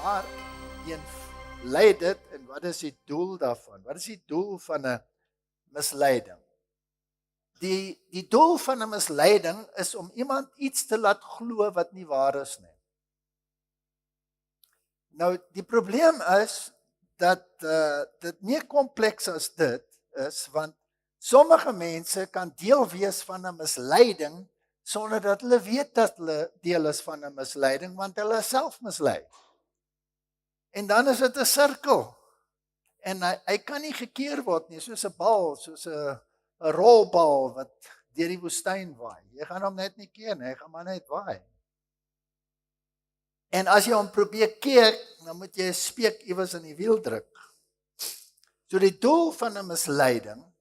Waarheen lei dit en wat is die doel daarvan? Wat is die doel van 'n misleiding? Die doel van 'n misleiding is om iemand iets te laat glo wat nie waar is nie. Nou die probleem is dat dit meer kompleks as dit is, want sommige mense kan deel wees van 'n misleiding sonder dat hulle weet dat hulle deel is van 'n misleiding, want hulle is self mislei. En dan is dit 'n sirkel. En hy kan nie gekeer word nie, soos 'n bal, soos 'n rolbal wat deur die woestyn waai. Jy gaan hom net nie keer nie, hy gaan maar net waai. En as jy hom probeer keer, dan moet jy 'n speek iewers in die wiel druk. So die doel van 'n misleiding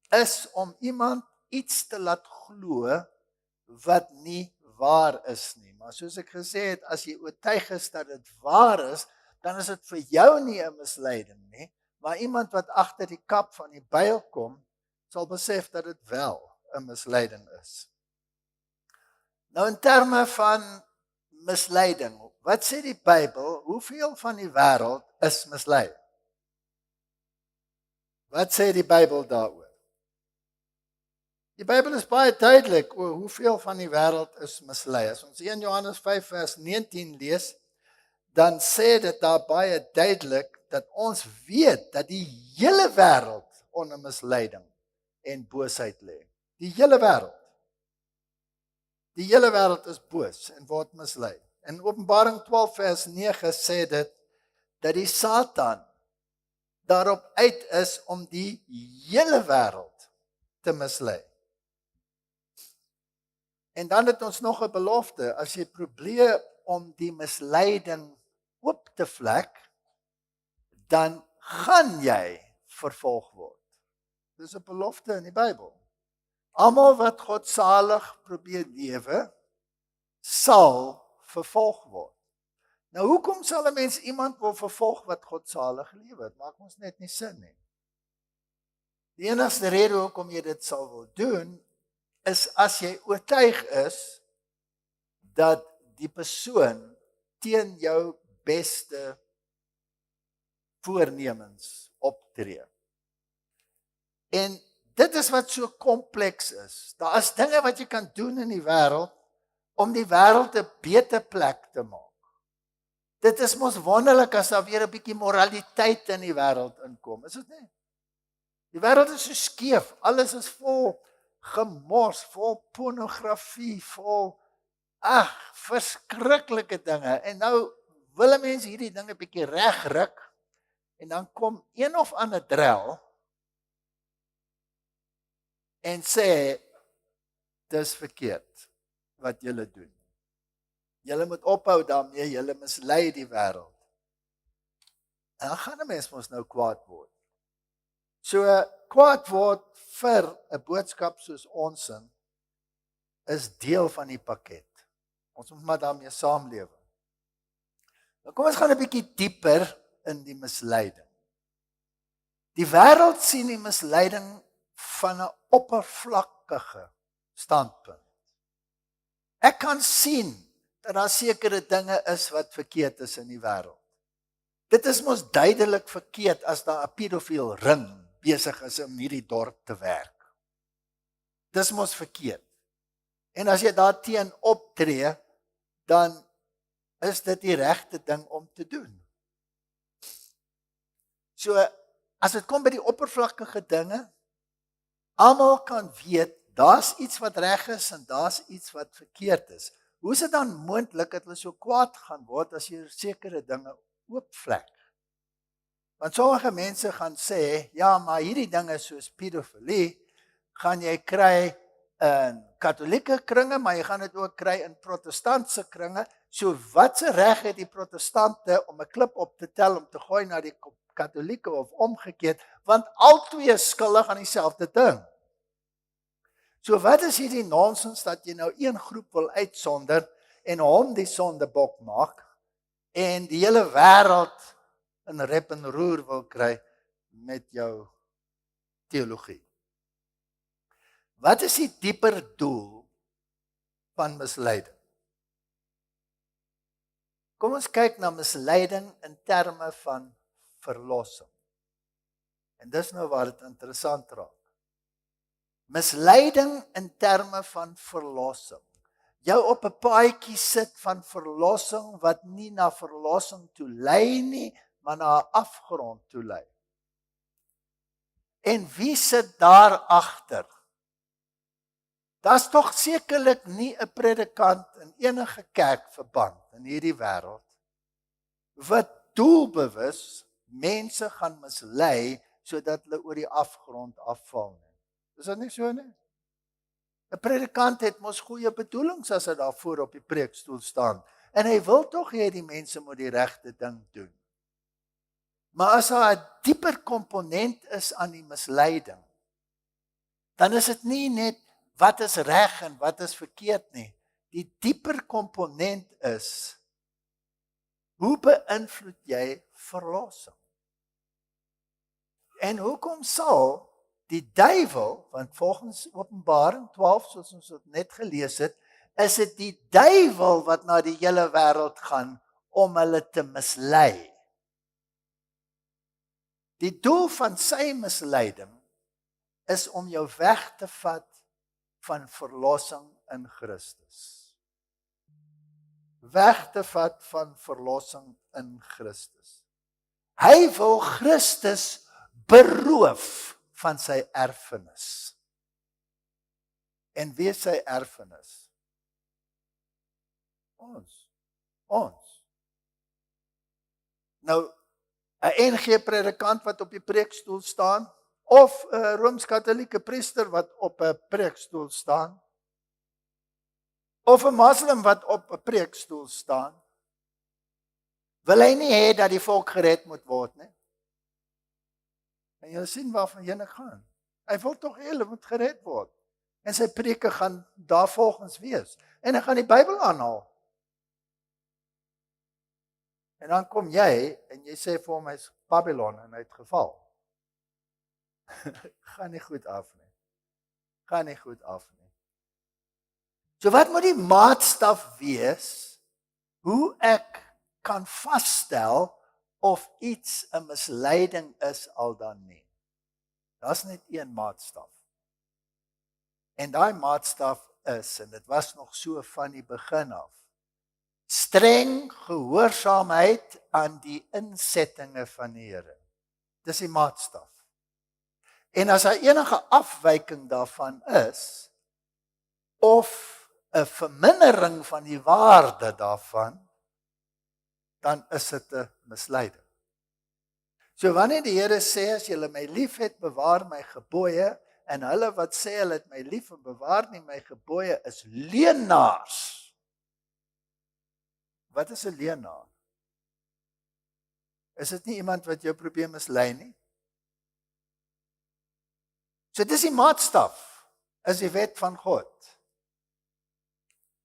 is om iemand iets te laat glo wat nie waar is nie. Maar soos ek gesê het, as jy oortuig is dat dit waar is, dan is dit vir jou nie 'n misleiding nie, maar iemand wat agter die kap van die byl kom, sal besef dat dit wel 'n misleiding is. Nou in terme van misleiding, wat sê die Bybel, hoeveel van die wêreld is mislei? Wat sê die Bybel daaroor? Die Bybel is baie duidelik oor hoeveel van die wêreld is mislei. As ons 1 Johannes 5 vers 19 lees, dan sê dit daar baie duidelik dat ons weet dat die hele wêreld onder misleiding en boosheid lê. Die hele wêreld. Die hele wêreld is boos en word mislei. In Openbaring 12 vers 9 sê dit dat die Satan daarop uit is om die hele wêreld te mislei. En dan het ons nog 'n belofte, as jy probeer om die misleiding oop te vlek, dan gaan jy vervolg word. Dis 'n belofte in die Bybel. Almal wat godsalig probeer lewe, sal vervolg word. Nou hoekom sal 'n mens iemand wil vervolg wat godsalig lewe? Dit maak ons net nie sin nie. Die enigste rede hoekom jy dit sal wil doen, is as jy oortuig is dat die persoon teen jou beste voornemens optree. En dit is wat so kompleks is. Daar is dinge wat jy kan doen in die wêreld om die wêreld 'n beter plek te maak. Dit is mos wonderlik as daar weer 'n bietjie moraliteit in die wêreld inkom, is dit nie? Die wêreld is so skeef, alles is vol gemors, vol pornografie, vol verskriklike dinge. En nou wil 'n mens hierdie dinge bietjie regruk en dan kom een of ander drel en sê dis verkeerd wat julle doen. Julle moet ophou daarmee, julle mislei die wêreld. En dan gaan 'n mens mos nou kwaad word. So kwaad word vir 'n boodskap soos ons is deel van die pakket. Ons moet maar daarmee saamlewe. Nou kom ons gaan 'n bietjie dieper in die misleiding. Die wêreld sien die misleiding van 'n oppervlakkige standpunt. Ek kan sien dat daar sekere dinge is wat verkeerd is in die wêreld. Dit is mos duidelik verkeerd as daar 'n pedofiel ring besig is om hierdie dorp te werk. Dis mos verkeerd. En as jy daarteen optree, dan is dit die regte ding om te doen. So, as dit kom by die oppervlakkige dinge, almal kan weet, daar's iets wat reg is en daar's iets wat verkeerd is. Hoe is dit dan moontlik dat hulle so kwaad gaan word as jy sekere dinge oopvlek? Want sommige mense gaan sê, ja, maar hierdie dinge soos pedofilie, gaan jy kry in katholieke kringe, maar jy gaan dit ook kry in protestantse kringe. So wat se reg het die protestante om 'n klip op te tel om te gooi na die katholieke of omgekeerd, want albei is skuldig aan dieselfde ding. So wat is hierdie nonsens dat jy nou een groep wil uitsonder en hom die sondebok maak en die hele wêreld in rep en roer wil kry met jou teologie? Wat is die dieper doel van misleiding? Kom ons kyk na misleiding in terme van verlossing. En dis nou waar dit interessant raak. Misleiding in terme van verlossing. Jou op 'n paadjie sit van verlossing wat nie na verlossing toe lei nie, maar na 'n afgrond toe lei. En wie sit daar agter? Daar's tog sekerlik nie 'n predikant in enige kerkverband in hierdie wêreld wat doelbewus mense gaan mislei sodat hulle oor die afgrond afval nie. Is dit nie so nie? 'n Predikant het mos goeie bedoelings as hy daar voor op die preekstoel staan en hy wil tog hê die mense moet die regte ding doen. Maar as daar 'n dieper komponent is aan die misleiding, dan is dit nie net wat is reg en wat is verkeerd nie. Die dieper komponent is, hoe beïnvloed jy verlossing? En hoekom sal die duiwel, want volgens Openbaring 12, soos ons dit net gelees het, is dit die duiwel wat na die hele wêreld gaan om hulle te mislei. Die doel van sy misleiding is om jou weg te vat van verlossing in Christus. Weg te vat van verlossing in Christus. Hy wil Christus beroof van sy erfenis. En wie is sy erfenis? Ons. Nou, 'n NG predikant wat op die preekstoel staan, of 'n Rooms-Katolieke priester wat op 'n preekstoel staan, of 'n moslim wat op 'n preekstoel staan, wil hy nie hê dat die volk gered moet word nie. En jy sien waarvan jy gaan. Hy wil tog hê hulle moet gered word. En sy preke gaan daarvolgens wees. En hy gaan die Bybel aanhaal. En dan kom jy en jy sê vir hom hy's Babylon en hy het geval. Gaan nie goed af nie. Gaan nie goed af nie. So wat moet die maatstaf wees hoe ek kan vasstel of iets 'n misleiding is al dan nie? Daar's net een maatstaf. En daai maatstaf is, en dit was nog so van die begin af, streng gehoorsaamheid aan die insettinge van die Here. Dis die maatstaf. En as daar enige afwyking daarvan is, of 'n vermindering van die waarde daarvan, dan is dit 'n misleiding. So wanneer die Here sê, as julle my liefhet, bewaar my gebooie, en hulle wat sê hulle het my lief en bewaar nie my gebooie, is leenaars. Wat is 'n leenaar? Is dit nie iemand wat jou probeer mislei nie? So dis die maatstaf, is die wet van God.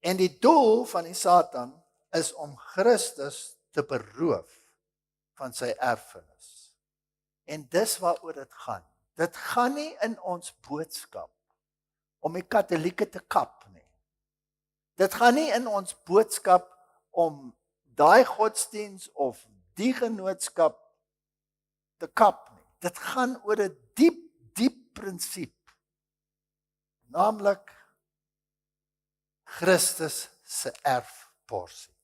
En die doel van die Satan is om Christus te beroof van sy erfenis. En dis waaroor dit gaan. Dit gaan nie in ons boodskap om die Katolieke te kap nie. Dit gaan nie in ons boodskap om daai godsdiens of die genootskap te kap nie. Dit gaan oor 'n diep prinsip. Naamlik Christus se erfporsie.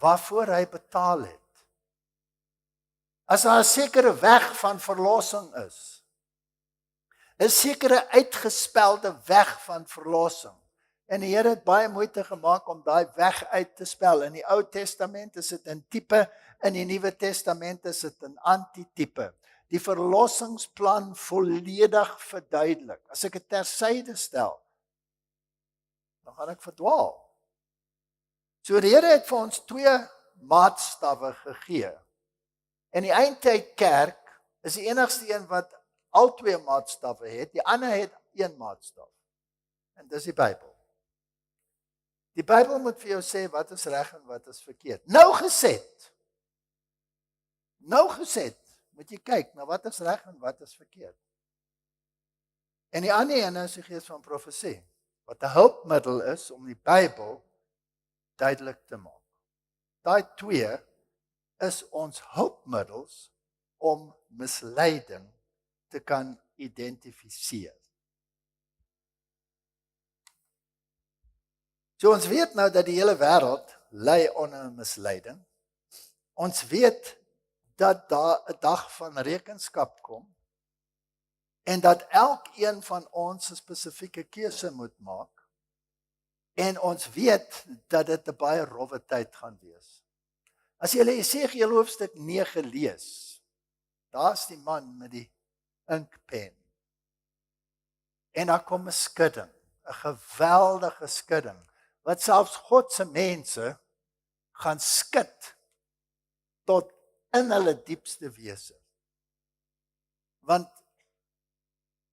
Waarvoor hy betaal het. As daar 'n sekere weg van verlossing is, 'n sekere uitgespelde weg van verlossing. En die Here het baie moeite gemaak om daai weg uit te spel. In die Ou Testament is dit in tipe, in die Nuwe Testament is dit in antitipe. Die verlossingsplan volledig verduidelik. As ek dit tersyde stel, dan gaan ek verdwaal. So die Here het vir ons 2 maatstawwe gegee. En die Eindtyd Kerk is die enigste een wat al 2 maatstawwe het. Die ander het 1 maatstaf. En dis die Bybel. Die Bybel moet vir jou sê wat is reg en wat is verkeerd. Nou geset, moet jy kyk na wat is reg en wat is verkeerd. En die ander ene is die gees van profesie, wat 'n hulpmiddel is om die Bybel duidelik te maak. Daai twee is ons hulpmiddels om misleiding te kan identifiseer. So ons weet nou dat die hele wêreld ly onder misleiding. Ons weet dat daar 'n dag van rekenskap kom en dat elkeen van ons 'n spesifieke keuse moet maak. En ons weet dat dit 'n baie rowwe tyd gaan wees. As jy Jesegiel hoofstuk 9 lees, daar's die man met die inkpen. En daar kom 'n skudding, 'n geweldige skudding, wat selfs God se mense gaan skud tot in hulle diepste wese. Want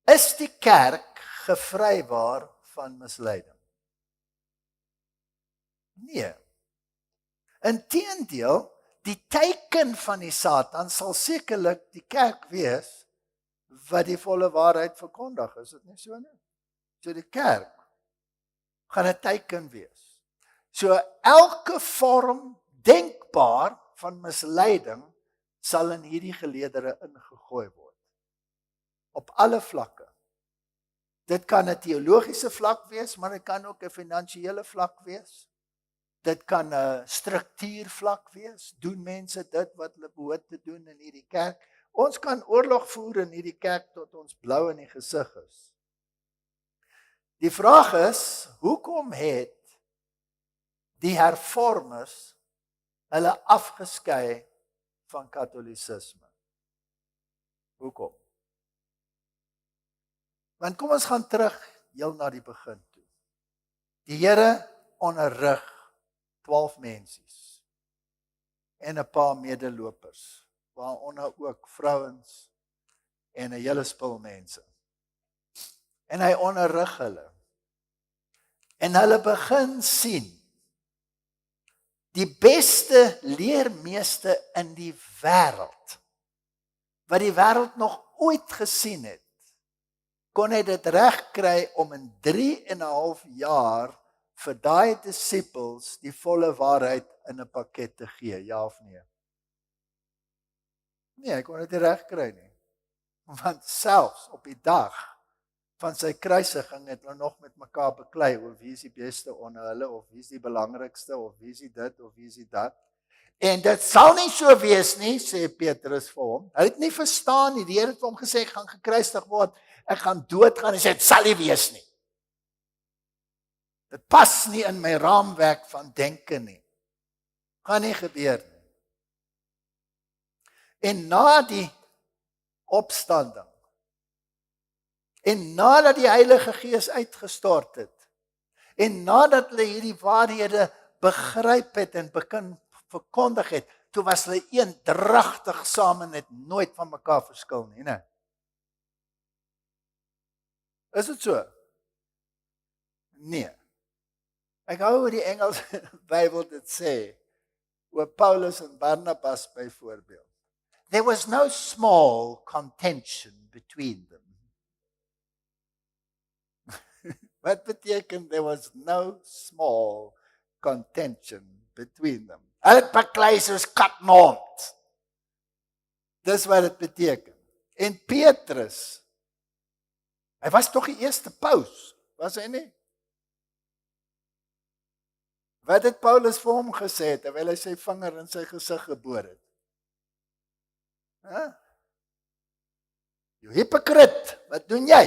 is die kerk gevrywaar van misleiding? Nee. Inteendeel, die teken van die Satan sal sekerlik die kerk wees wat die volle waarheid verkondig, is dit nie so nie? So die kerk gaan 'n teken wees. So elke vorm denkbaar van misleiding sal in hierdie geleedere ingegooi word. Op alle vlakke. Dit kan 'n teologiese vlak wees, maar dit kan ook 'n finansiële vlak wees. Dit kan 'n struktuurvlak wees. Doen mense dit wat hulle behoort te doen in hierdie kerk? Ons kan oorlog voer in hierdie kerk tot ons blou in die gesig is. Die vraag is, hoekom het die hervormers hulle afgeskei van Katolicisme? Hoekom? Want kom ons gaan terug heel na die begin toe. Die Here onderrig 12 mensies en 'n paar medelopers, waaronder ook vrouens en 'n hele spul mense. En hy onderrig hulle. En hulle begin sien die beste leermeester in die wêreld, wat die wêreld nog ooit gesien het, kon hy dit regkry om in 3,5 jaar vir daai disippels die volle waarheid in 'n pakket te gee, ja of nee? Nee, hy kon dit nie regkry nie. Want selfs op die dag van sy kruisiging het hulle nog met mekaar beklei oor wie is die beste onder hulle, of wie is die belangrikste, of wie is die dit, of wie is die dat. En dit sal nie so wees nie, sê Petrus vir hom. Hy het nie verstaan nie, die Here het vir hom gesê, ek gaan gekruisig word, ek gaan doodgaan, en sê, dit sal nie wees nie. Dit pas nie in my raamwerk van denke nie. Gaan nie gebeur nie. En na die opstanding, en nadat die Heilige Gees uitgestort het, en nadat hulle hierdie waarhede begryp het en begin verkondig het, toe was hulle eendragtig saam en het nooit van mekaar verskil nie, né? Is dit so? Nee. Ek hou oor die Engelse Bybel dit sê, oor Paulus en Barnabas byvoorbeeld. There was no small contention between them. Wat beteken there was no small contention between them? Hulle het beklei soos kat en hond. Dis wat dit beteken. En Petrus, hy was tog die eerste paus, was hy nie? Wat het Paulus vir hom gesê terwyl hy sy vinger in sy gesig geboor het? Jy hypocriet, wat doen jy?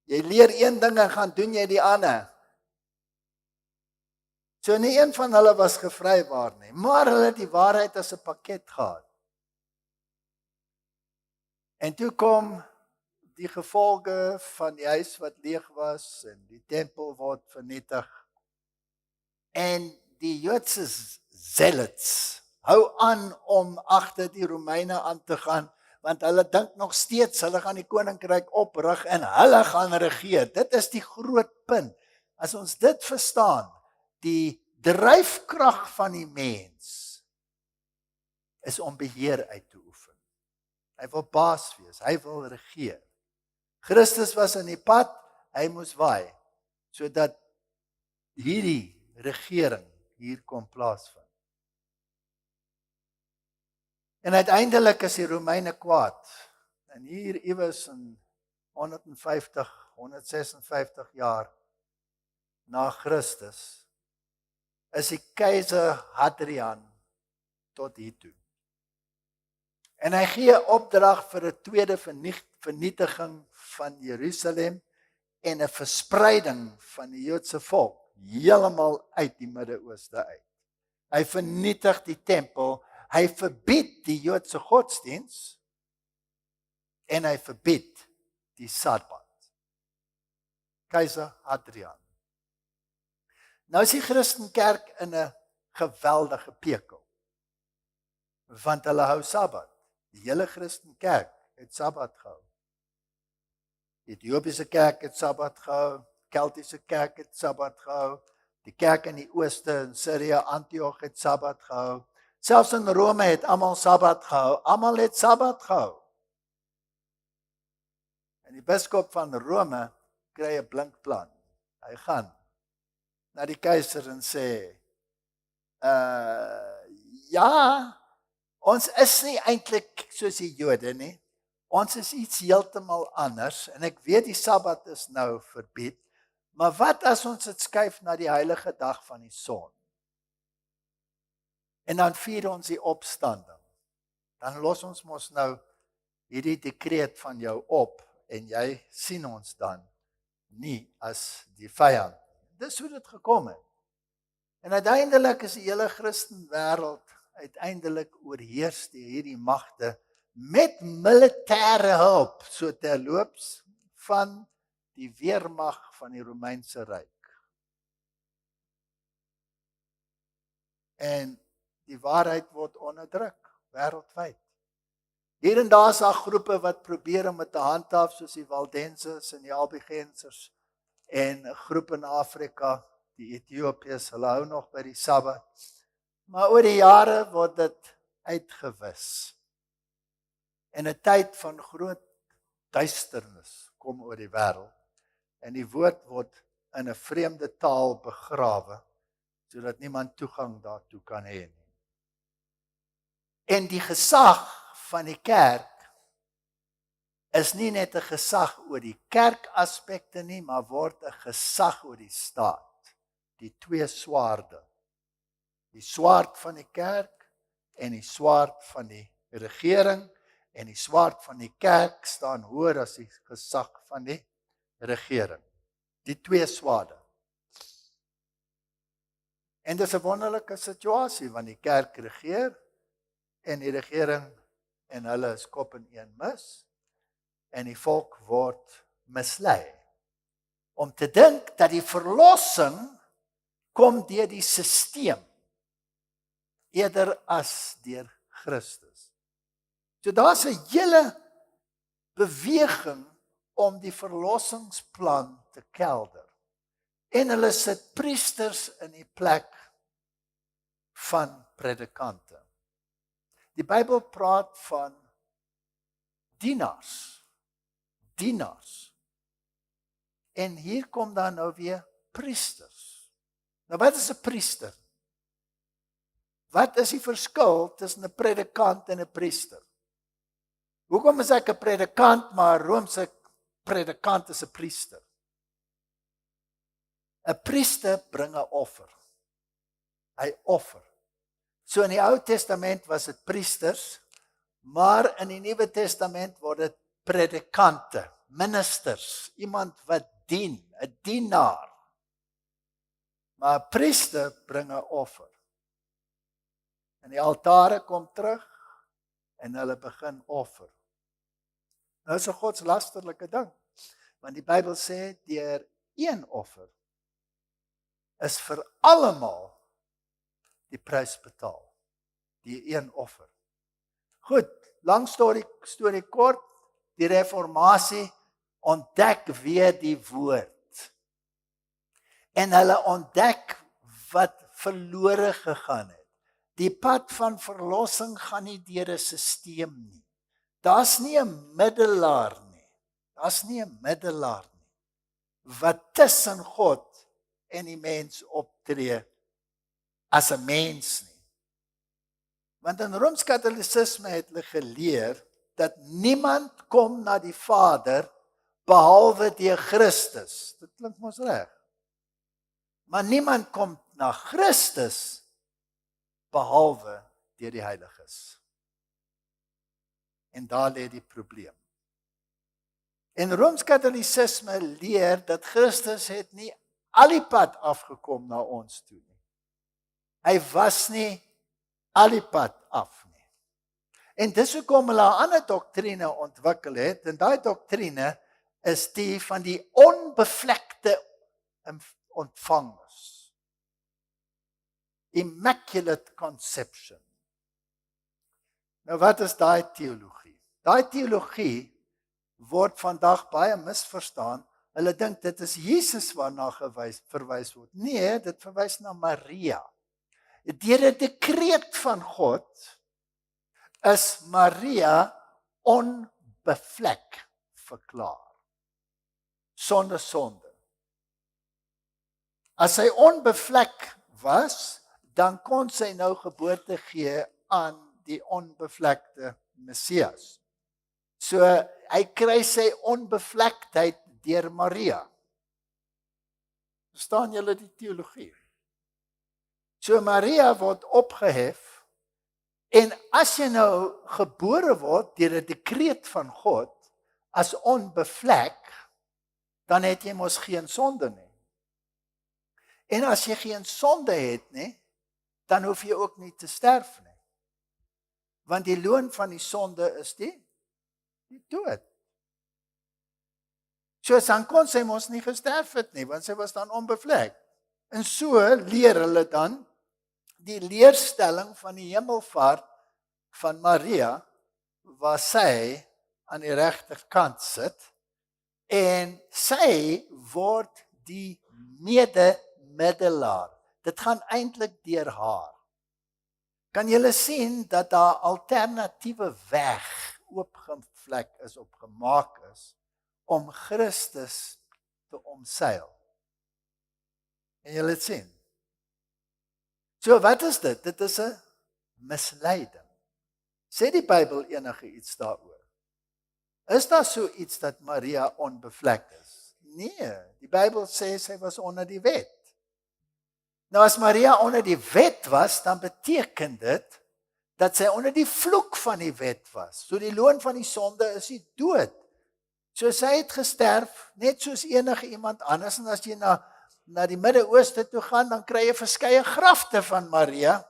Jy leer een ding en gaan doen jy die ander. So nie een van hulle was gevrywaar nie, maar hulle het die waarheid as 'n pakket gehad. En toe kom die gevolge van die huis wat leeg was en die tempel word vernietig. En die Joodse zealots hou aan om agter die Romeine aan te gaan, want hulle dink nog steeds hulle gaan die koninkryk oprig en hulle gaan regeer. Dit is die groot punt. As ons dit verstaan, die dryfkrag van die mens is om beheer uit te oefen. Hy wil baas wees, hy wil regeer. Christus was in die pad, hy moes waai, sodat hierdie regering hier kom plaasvind. En uiteindelik is die Romeine kwaad. En hier iewers in 156 jaar na Christus is die keiser Hadrian tot hier toe. En hy gee opdrag vir 'n tweede vernietiging van Jerusalem en 'n verspreiding van die Joodse volk heeltemal uit die Midde-Ooste uit. Hy vernietig die tempel, hy verbied die Joodse godsdiens en hy verbied die Sabbat. Keiser Hadrian. Nou is die Christenkerk in 'n geweldige pekel, want hulle hou Sabbat. Die hele Christenkerk het Sabbat gehou. Die Ethiopiese kerk het Sabbat gehou, Keltiese kerk het Sabbat gehou, die kerk in die ooste in Syrië, Antioch het Sabbat gehou. Selfs in Rome het almal Sabbat gehou. Almal het Sabbat gehou. En die biskop van Rome kry 'n blink plan. Hy gaan na die keiser en sê, ja, ons is nie eintlik soos die Jode nie. Ons is iets heeltemal anders en ek weet die Sabbat is nou verbied, maar wat as ons dit skuif na die heilige dag van die son? En dan vier ons die opstanding. Dan los ons mos nou hierdie dekreet van jou op en jy sien ons dan nie as die vyand. Dis hoe dit gekom het. En uiteindelik is die hele Christenwêreld uiteindelik oorheers deur hierdie magte met militêre hulp, so terloops van die weermag van die Romeinse Ryk. En die waarheid word onderdruk wêreldwyd. Hier en daar is daar groepe wat probeer om dit te handhaaf, soos die Waldenses en die Albigensers en 'n groep in Afrika, die Ethiopiërs, hulle hou nog by die Sabbat. Maar oor die jare word dit uitgewis. En 'n tyd van groot duisternis kom oor die wêreld en die woord word in 'n vreemde taal begrawe sodat niemand toegang daartoe kan hê nie. En die gesag van die kerk is nie net 'n gesag oor die kerkaspekte nie, maar word 'n gesag oor die staat. Die twee swaarde. Die swaard van die kerk en die swaard van die regering. En die swaard van die kerk staan hoër as die gesag van die regering. Die twee swaarde. En dis 'n wonderlike situasie, want die kerk regeer en die regering en hulle is kop in een mis en die volk word mislei. Om te dink dat die verlossing kom deur die sisteem eerder as deur Christus. So daar's 'n hele beweging om die verlossingsplan te kelder. En hulle sit priesters in die plek van predikante. Die Bybel praat van dienaars. En hier kom dan nou weer priesters. Nou wat is 'n priester? Wat is die verskil tussen 'n predikant en 'n priester? Hoekom is ek 'n predikant, maar 'n Romeinse predikant is 'n priester? 'n Priester bring 'n offer. Hy offer. So in die Ou Testament was dit priesters, maar in die Nuwe Testament word dit predikante, ministers, iemand wat dien, 'n dienaar. Maar 'n priester bring 'n offer. En die altare kom terug en hulle begin offer. Nou is 'n godslasterlike ding, want die Bybel sê deur een offer is vir almal die prys betaal. Die een offer. Goed, lang storie kort, die reformatie ontdek weer die woord. En hulle ontdek wat verlore gegaan het. Die pad van verlossing gaan nie deur 'n sisteem nie. Daar's nie 'n middelaar nie. Wat tussen God en die mens optree as 'n mens nie. Want in Rooms-Katolisisme het hulle geleer dat niemand kom na die Vader behalwe deur Christus. Dit klink mos reg. Maar niemand kom na Christus behalwe deur die Heiliges. En daar lê die probleem. En Rooms-Katolisisme leer dat Christus het nie al die pad afgekom na ons toe nie. Hy was nie al die pad af nie. En dis hoekom hulle 'n ander doktrine ontwikkel het, en daai doktrine is die van die onbevlekte ontvangers. Immaculate Conception. Nou wat is daai teologie? Daai teologie word vandag baie misverstaan. Hulle dink dit is Jesus waarna verwys word. Nee, dit verwys na Maria. Deur 'n dekreet van God is Maria onbevlek verklaar. Sonder sonde. As sy onbevlek was, dan kon sy nou geboorte gee aan die onbevlekte Messias. So hy kry sy onbevlektheid deur Maria. Verstaan julle die teologie? So Maria word opgehef, en as jy nou gebore word deur 'n dekreet van God as onbevlek, dan het jy mos geen sonde nie. En as jy geen sonde het nie, dan hoef jy ook nie te sterf nie. Want die loon van die sonde is die dood. So dan kon sy mos nie gesterf het nie, want sy was dan onbevlek. En so leer hulle dan die leerstelling van die hemelvaart van Maria, waar sy aan die regterkant sit, en sy word die medemiddelaar. Dit gaan eintlik deur haar. Kan julle sien dat daar alternatiewe weg oopgevlek is, opgemaak is, om Christus te omseil? En julle het sien. So wat is dit? Dit is 'n misleiding. Sê die Bybel enige iets daaroor? Is daar so iets dat Maria onbevlek is? Nee, die Bybel sê sy was onder die wet. Nou as Maria onder die wet was, dan beteken dit dat sy onder die vloek van die wet was. So die loon van die sonde is die dood. So sy het gesterf, net soos enige iemand anders, en as jy na die Midde-Ooste toe gaan, dan kry jy verskeie grafte van Maria.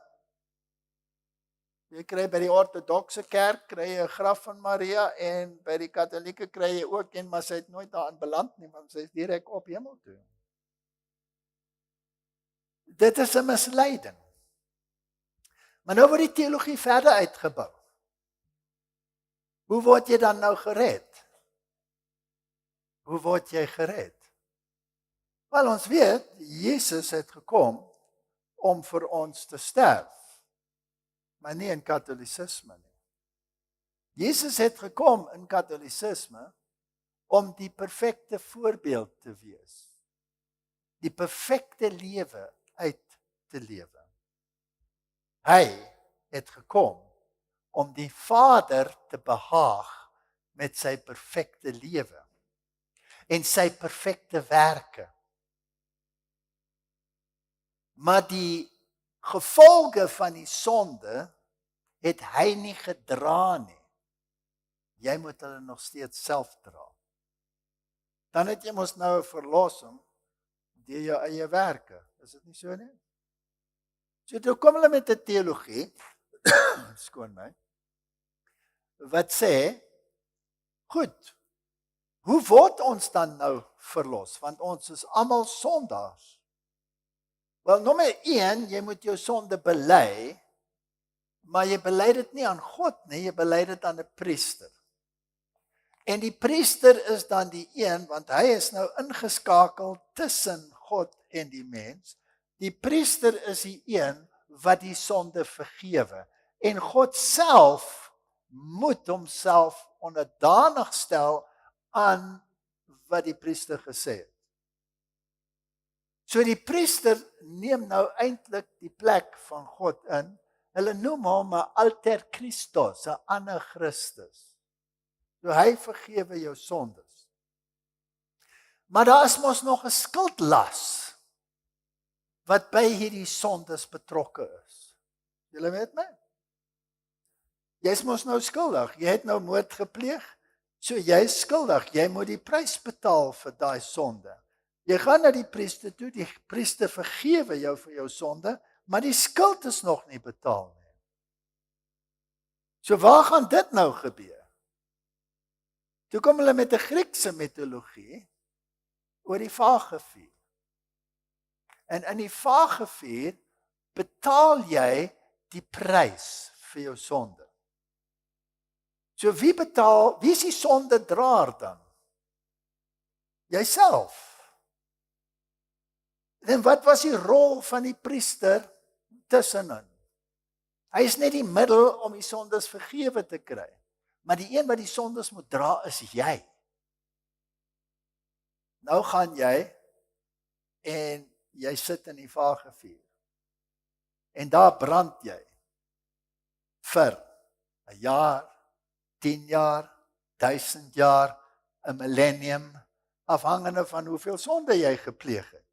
Jy kry by die ortodokse kerk, kry jy 'n graf van Maria, en by die Katolieke kry jy ook een, maar sy het nooit daarin beland nie, want sy is direk op hemel toe. Dit is 'n misleiding. Maar nou word die teologie verder uitgebou. Hoe word jy dan nou gered? Hoe word jy gered? Wel, ons weet, Jesus het gekom om vir ons te sterf, maar nie in Katolisisme nie. Jesus het gekom in Katolisisme om die perfekte voorbeeld te wees. Die perfekte lewe uit te lewe. Hy het gekom om die Vader te behaag met sy perfekte lewe en sy perfekte werke. Maar die gevolge van die sonde het hy nie gedra nie. Jy moet hulle nog steeds self dra. Dan het jy mos nou 'n verlossing deur jou eie werke. Is dit nie so nie? So toe kom hulle met 'n teologie, skoon my, wat sê, goed, hoe word ons dan nou verlos? Want ons is almal sondaars. Wel, nommer 1, jy moet jou sonde bely, maar jy bely dit nie aan God nie, jy bely dit aan 'n priester. En die priester is dan die een, want hy is nou ingeskakel tussen God en die mens. Die priester is die een wat die sonde vergewe. En God self moet homself onderdanig stel aan wat die priester gesê het. So die priester neem nou eintlik die plek van God in. Hulle noem hom 'n alter Christus, 'n ander Christus. So hy vergewe jou sondes. Maar daar is mos nog 'n skuldlas wat by hierdie sondes betrokke is. Julle weet my? Jy's mos nou skuldig. Jy het nou moord gepleeg. So jy's skuldig. Jy moet die prys betaal vir daai sonde. Jy gaan na die priester toe, die priester vergewe jou vir jou sonde, maar die skuld is nog nie betaal nie. So waar gaan dit nou gebeur? Toe kom hulle met 'n Griekse mitologie oor die vagevuur. En in die vagevuur betaal jy die prys vir jou sonde. So wie is die sondedraer dan? Jouself. En wat was die rol van die priester tussenin? Hy is net die middel om die sondes vergewe te kry. Maar die een wat die sondes moet dra is jy. Nou gaan jy en jy sit in die vagevuur. En daar brand jy vir 'n jaar, 10 jaar, 1000 jaar, 'n millennium, afhangende van hoeveel sonde jy gepleeg het.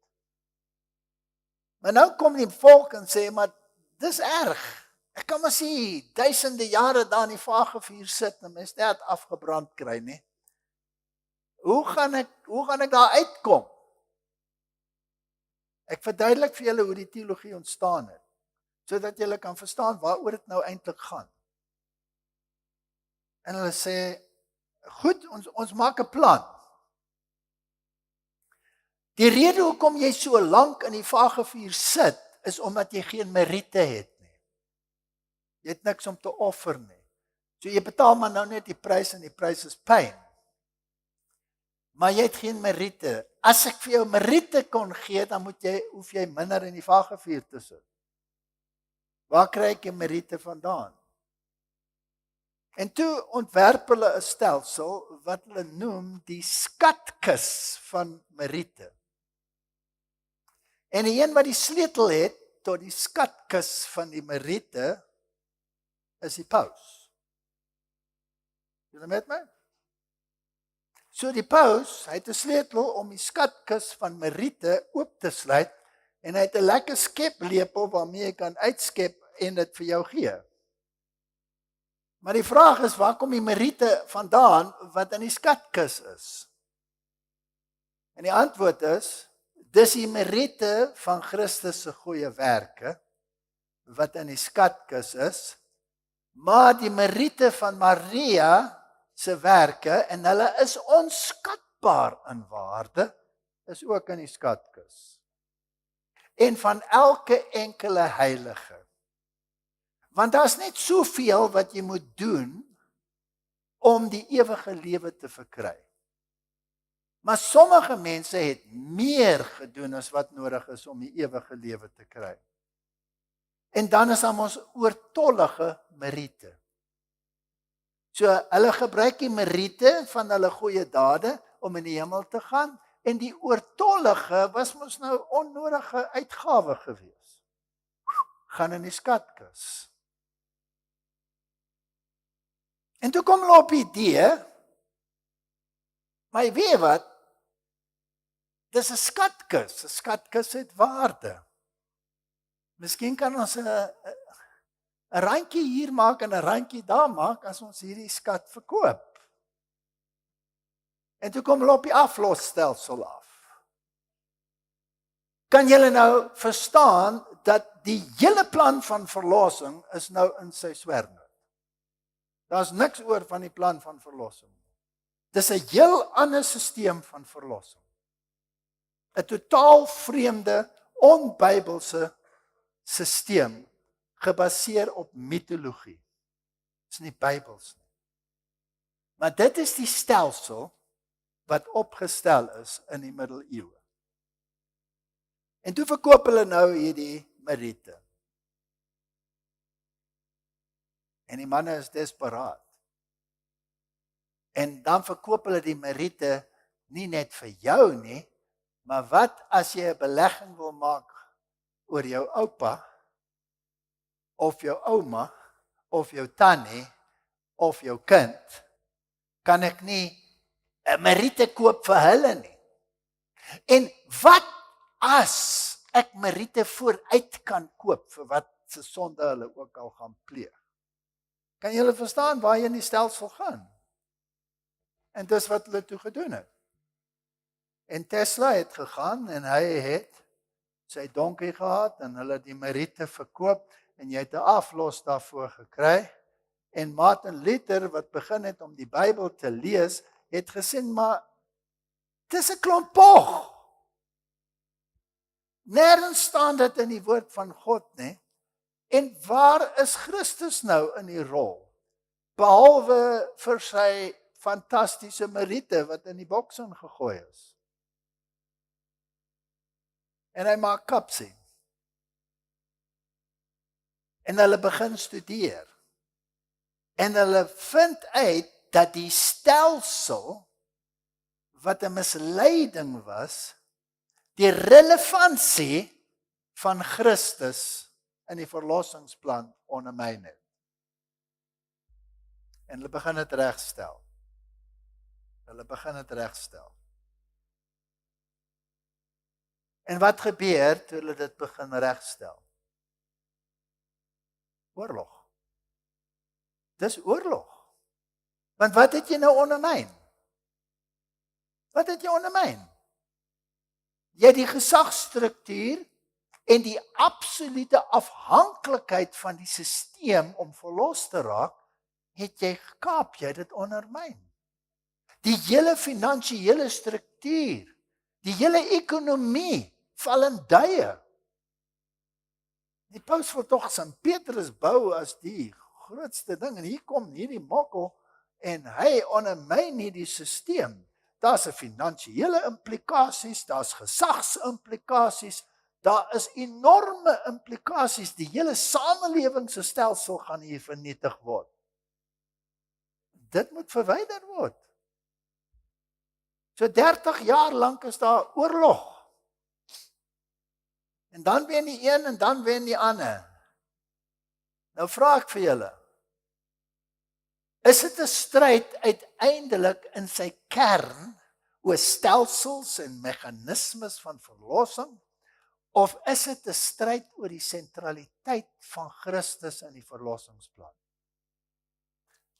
Maar nou kom die volk en sê, maar dis erg. Ek kan maar sien, duisende jare daar in die vagevuur sit en mens net afgebrand kry, nie? Hoe gaan ek daar uitkom? Ek verduidelik vir julle hoe die teologie ontstaan het, sodat julle kan verstaan waaroor dit nou eintlik gaan. En hulle sê, goed, ons maak 'n plan. Die rede hoekom jy so lank in die vagevuur sit, is omdat jy geen meriete het nie. Jy het niks om te offer nie. So jy betaal maar nou net die prys en die prys is pyn. Maar jy het geen meriete. As ek vir jou meriete kon gee, dan hoef jy minder in die vagevuur te sit. Waar kry ek die meriete vandaan? En toe ontwerp hulle 'n stelsel wat hulle noem die skatkis van meriete. En die een wat die sleutel het tot die skatkis van die meriete is die paus. Julle met my? So die paus, hy het 'n sleutel om die skatkis van meriete oop te sluit en hy het 'n lekker skeplepel waarmee jy kan uitskep en dit vir jou gee. Maar die vraag is, waar kom die meriete vandaan wat in die skatkis is? En die antwoord is, dis die meriete van Christus se goeie werke wat in die skatkis is, maar die meriete van Maria se werke, en hulle is onskatbaar in waarde, is ook in die skatkis. En van elke enkele heilige. Want daar's net soveel wat jy moet doen om die ewige lewe te verkry. Maar sommige mense het meer gedoen as wat nodig is om die ewige lewe te kry. En dan is ons oortollige meriete. So hulle gebruik die meriete van hulle goeie dade om in die hemel te gaan, en die oortollige was mos nou onnodige uitgawe gewees. Gaan in die skatkis. En toe kom hulle op die idee, maar weet jy wat? Dis 'n skatkis. 'n Skatkis het waarde. Miskien kan ons 'n randjie hier maak en 'n randjie daar maak as ons hierdie skat verkoop. En toe kom hulle op die aflosstelsel af. Kan julle nou verstaan dat die hele plan van verlossing is nou in sy swerm? Daar's niks oor van die plan van verlossing. Dis 'n heel ander stelsel van verlossing. 'n Totaal vreemde, onbybelse stelsel gebaseer op mitologie. Dis nie Bybels nie. Maar dit is die stelsel wat opgestel is in die middeleeue. En toe verkoop hulle nou hierdie meriete. En die manne is desperaat. En dan verkoop hulle die meriete nie net vir jou nie, Maar wat as jy 'n belegging wil maak oor jou oupa, of jou ouma, of jou tannie, of jou kind, kan ek nie 'n Meriete koop vir hulle nie. En wat as ek Meriete vooruit kan koop vir wat se sonde hulle ook al gaan pleeg? Kan julle verstaan waar jy in die stelsel gaan? En dis wat hulle toe gedoen het. En Tesla het gegaan en hy het sy donkie gehad en hulle die Meriete verkoop en jy het 'n aflos daarvoor gekry. En Martin Luther wat begin het om die Bybel te lees, het gesien maar dis 'n klomp pog. Nêrens staan dit in die woord van God nie. En waar is Christus nou in die rol? Behalwe vir sy fantastiese Meriete wat in die boks ingegooi is. En hy maak kapsie. En hulle begin studeer. En hulle vind uit dat die stelsel wat 'n misleiding was, die relevantie van Christus in die verlossingsplan ondermyn het. En hulle begin dit regstel. En wat gebeur toe hulle dit begin regstel? Oorlog. Dis oorlog. Want wat het jy nou ondermyn? Wat het jy ondermyn? Jy het die gesagsstruktuur en die absolute afhanklikheid van die stelsel om verlos te raak, het jy gekaap, jy het dit ondermyn. Die hele finansiële struktuur, die hele ekonomie val in duie. Die paus wil tog Sint Petrus bou as die grootste ding en hier kom hierdie mokkel en hy ondermyn nie die stelsel. Daar's 'n finansiële implikasies, daar's gesagsimplikasies, daar is enorme implikasies. Die hele samelewing se stelsel gaan hier vernietig word. Dit moet verwyder word. So 30 jaar lank is daar oorlog. En dan wen die een en dan wen die ander. Nou vra ek vir julle, is dit 'n stryd uiteindelik in sy kern oor stelsels en meganismes van verlossing, of is dit 'n stryd oor die sentraliteit van Christus in die verlossingsplan?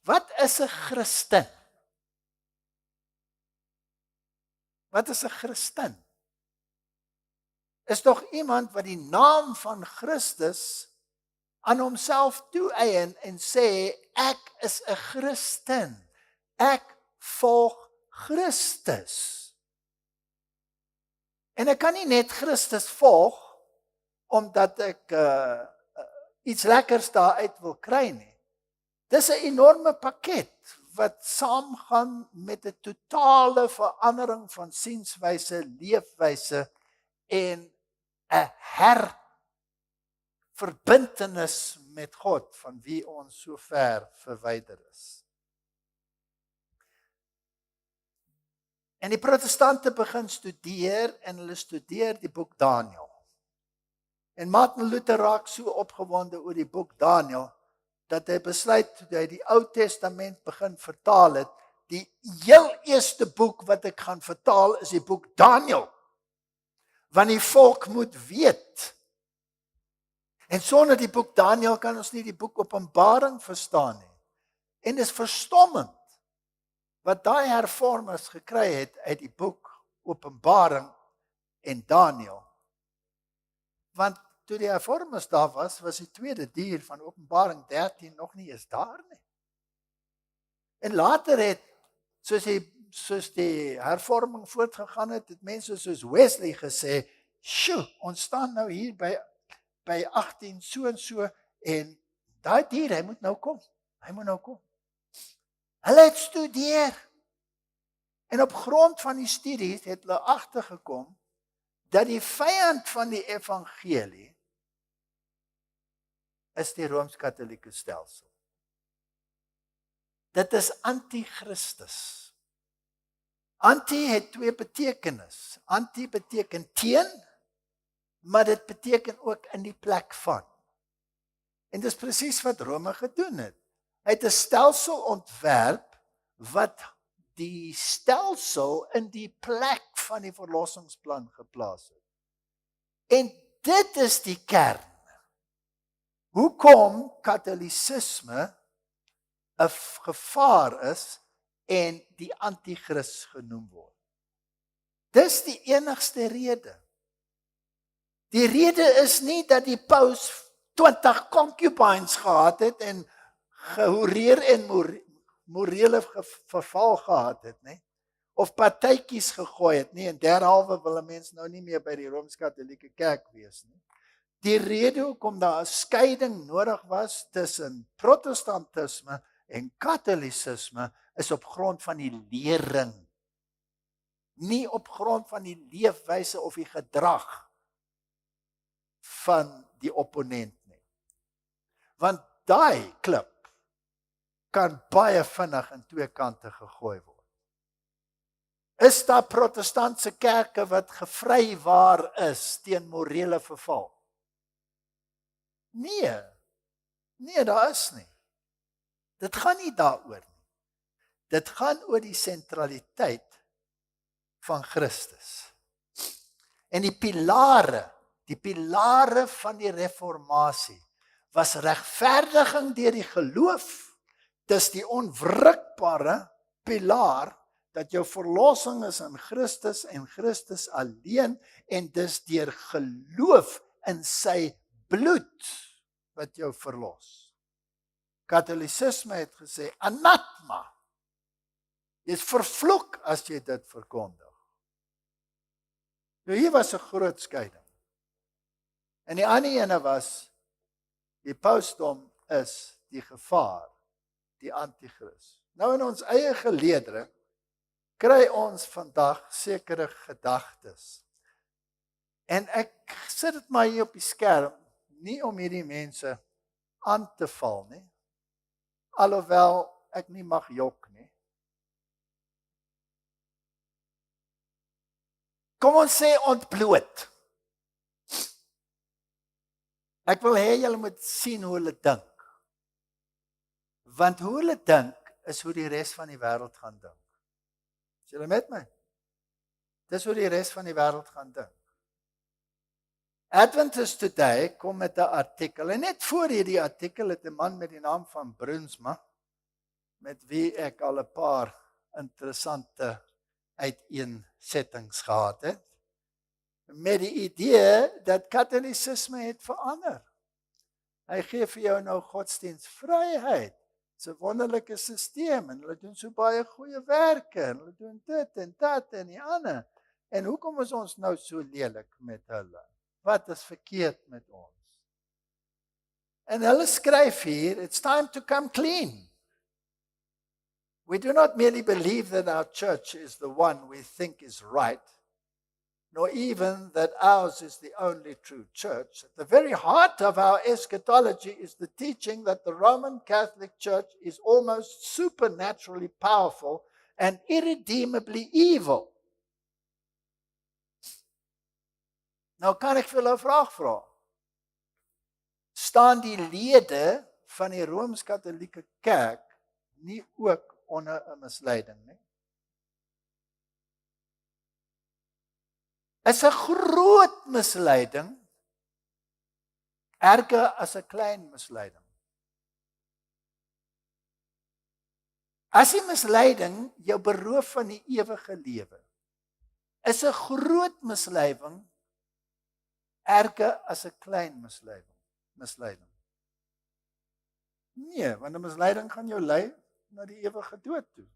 Wat is 'n Christen? Wat is 'n Christen? Is tog iemand wat die naam van Christus aan homself toeëien en sê, ek is 'n Christen. Ek volg Christus. En ek kan nie net Christus volg omdat ek iets lekkers daaruit wil kry nie. Dis 'n enorme pakket wat saamgaan met 'n totale verandering van sienswyse, leefwyse en 'n verbintenis met God van wie ons so ver verwyder is. En die protestante begin studeer en hulle studeer die boek Daniël. En Martin Luther raak so opgewonde oor die boek Daniël dat hy besluit toe hy die Ou Testament begin vertaal het, die heel eerste boek wat ek gaan vertaal is die boek Daniël. Want die volk moet weet. En sonder die boek Daniël kan ons nie die boek Openbaring verstaan nie. En dis verstommend wat daai hervormers gekry het uit die boek Openbaring en Daniël. Want toe die hervormers daar was die tweede dier van Openbaring 13 nog nie eens daar nie. En later het, soos die hervorming voortgegaan het, het mense soos Wesley gesê, "Sjoe, ons staan nou hier by 18 so en so en daai dier, hy moet nou kom. Hulle het studeer. En op grond van die studies het hulle agtergekom dat die vyand van die evangelie is die Rooms-Katolieke stelsel. Dit is anti-Christus. Anti het twee betekenis. Anti beteken teen, maar dit beteken ook in die plek van. En dis presies wat Rome gedoen het. Hy het 'n stelsel ontwerp wat die stelsel in die plek van die verlossingsplan geplaas het. En dit is die kern. Hoekom Katolicisme 'n gevaar is en die anti-kris genoem word. Dis die enigste rede. Die rede is nie dat die paus 20 concubines gehad het en gehoreer en morele verval gehad het, nie? Of partytjies gegooi het, nie? En derhalwe wil 'n mens nou nie meer by die Rooms-Katolieke Kerk wees nie. Die rede hoekom daar 'n skeiding nodig was tussen protestantisme en katolicisme is op grond van die lering. Nie op grond van die leefwyse of die gedrag van die opponent nie. Want daai klip kan baie vinnig aan twee kante gegooi word. Is daar protestantse kerke wat gevrywaar is teen morele verval? Nee, daar is nie. Dit gaan nie daaroor nie. Dit gaan oor die sentraliteit van Christus. En die pilare van die reformatie was regverdiging deur die geloof. Dis die onwrikbare pilaar dat jou verlossing is in Christus en Christus alleen en dis deur geloof in sy bloed wat jou verlos. Katolicisme het gesê anathema. Jy is vervloek as jy dit verkondig. Nou hier was 'n groot skeiding. En die ander ene was die pausdom is die gevaar, die anti-kris. Nou in ons eie geleedere kry ons vandag sekere gedagtes. En ek sit dit maar hier op die skerm, nie om hierdie mense aan te val nie. Alhoewel ek nie mag jok nie. Kom ons sê ontbloot. Ek wil hê julle moet sien hoe hulle dink. Want hoe hulle dink is hoe die res van die wêreld gaan dink. Is julle met my? Dis hoe die res van die wêreld gaan dink. Adventist Today kom met 'n artikel en net voor hierdie artikel het 'n man met die naam van Brunsma met wie ek al 'n paar interessante uiteensettings gehad het, met die idee dat katolicisme het verander. Hy gee vir jou nou godsdienstvryheid. Dit's 'n wonderlike stelsel en hulle doen so baie goeie werke en hulle doen dit en dat en die ander. En hoekom is ons nou so lelik met hulle? Wat is verkeerd met ons? En hulle skryf hier, it's time to come clean. We do not merely believe that our church is the one we think is right, nor even that ours is the only true church. At the very heart of our eschatology is the teaching that the Roman Catholic Church is almost supernaturally powerful and irredeemably evil. Nou kan ek vir julle 'n vraag vra. Staan die lede van die Rooms-Katolieke Kerk nie ook onder 'n misleiding nie? Is 'n groot misleiding erger as 'n klein misleiding. As die misleiding jou beroof van die ewige lewe, is 'n groot misleiding erger as 'n klein misleiding. Nee, want 'n misleiding gaan jou lei na die ewige dood toe.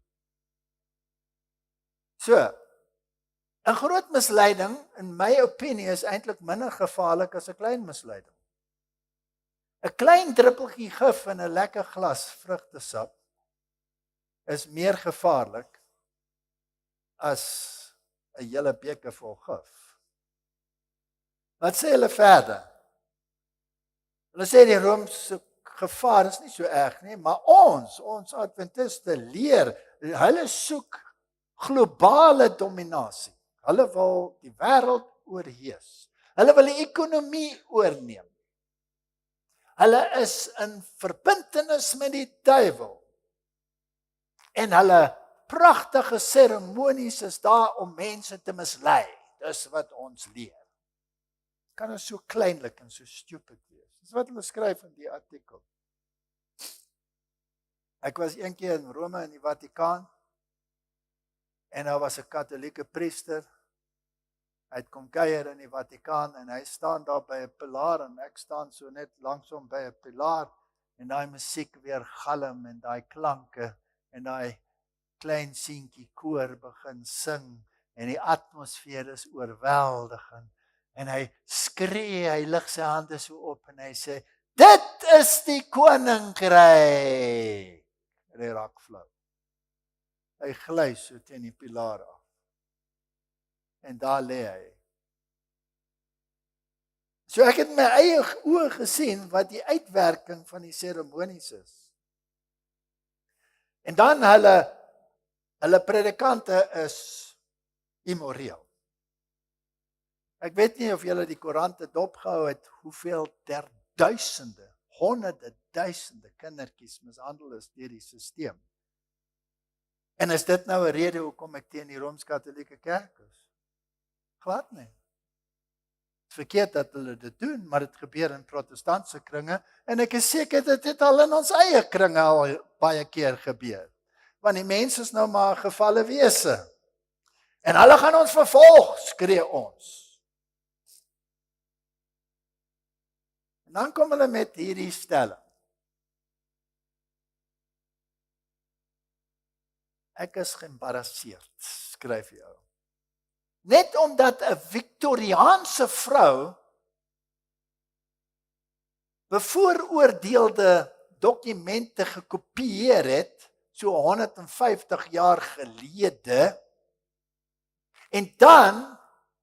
So, 'n groot misleiding, in my opinie, is eintlik minder gevaarlik as 'n klein misleiding. 'n Klein druppeltjie gif in 'n lekker glas vrugtesap is meer gevaarlik as 'n hele beker vol gif. Wat sê hulle verder? Hulle sê die Romeinse gevaar is nie so erg nie, maar ons Adventiste leer, hulle soek globale dominasie. Hulle wil die wêreld oorheers. Hulle wil die ekonomie oorneem. Hulle is in verbintenis met die duiwel. En hulle pragtige seremonies is daar om mense te mislei. Dis wat ons leer. Kan ons so kleinlik en so stupid wees. Dis wat hulle skryf in die artikel. Ek was een keer in Rome in die Vatikaan en daar was 'n katholieke priester. Hy het kom kuier in die Vatikaan en hy staan daar by 'n pilaar en ek staan so net langs hom by 'n pilaar en daai musiek weer galm en daai klanke en daai klein seentjie koor begin sing en die atmosfeer is oorweldigend en hy skree, hy lig sy hande so op en hy sê, dit is die koninkryk. En hy raak flou. Hy gly so teen die pilaar af. En daar lê hy. So ek het my eie oë gesien wat die uitwerking van die seremonies is. En dan hulle predikante is immoreel. Ek weet nie of julle die koerante dopgehou het hoeveel duisende, honderde duisende kindertjies mishandel is deur die stelsel. En is dit nou 'n rede hoekom ek teen die Rooms-Katolieke Kerk is? Glad nie. Het is verkeerd dat hulle dit doen, maar dit gebeur in protestantse kringe en ek is seker dit het al in ons eie kringe al baie keer gebeur. Want die mense is nou maar gevalle wese. En hulle gaan ons vervolg, skree ons. En dan kom hulle met hierdie stelling. Ek is geëmbarrasseerd, skryf jy. Net omdat 'n Victoriaanse vrou bevooroordeelde dokumente gekopieer het, so 150 jaar gelede, en dan,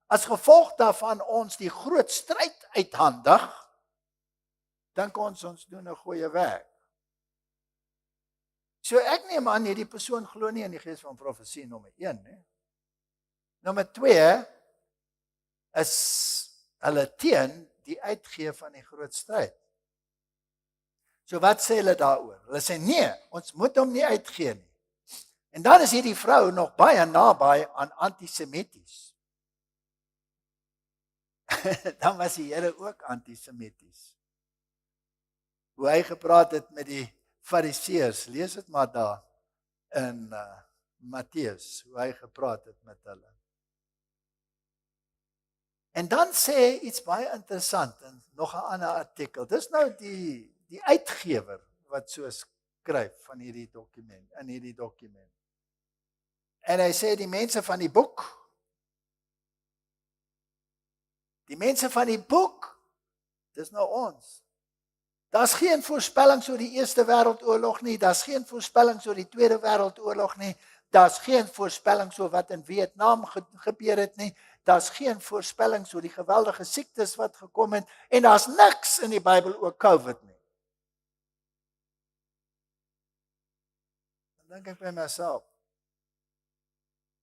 as gevolg daarvan ons die groot stryd uithandig, dan kan ons doen 'n goeie werk. So ek neem aan hierdie persoon glo nie in die gees van profesie nommer 1 nie. Nommer 2 is hulle teen die uitgee van die groot stryd. So wat sê hulle daaroor? Hulle sê nee, ons moet hom nie uitgee nie. En dan is hierdie vrou nog baie naby aan antisemities. Dan was die Here ook antisemities. Hoe hy gepraat het met die Fariseërs, lees dit maar daar in Matteus, hoe hy gepraat het met hulle. En dan sê iets baie interessant in nog 'n ander artikel. Dis nou die uitgewer wat so skryf van hierdie dokument, in hierdie dokument. En hy sê die mense van die boek, dis nou ons. Daar's geen voorspellings oor die Eerste Wêreldoorlog nie, daar's geen voorspellings oor die Tweede Wêreldoorlog nie, daar's geen voorspellings oor wat in Vietnam gebeur het nie, daar's geen voorspellings oor die geweldige siektes wat gekom het, en daar's niks in die Bybel oor COVID nie. Dan dink ek by myself,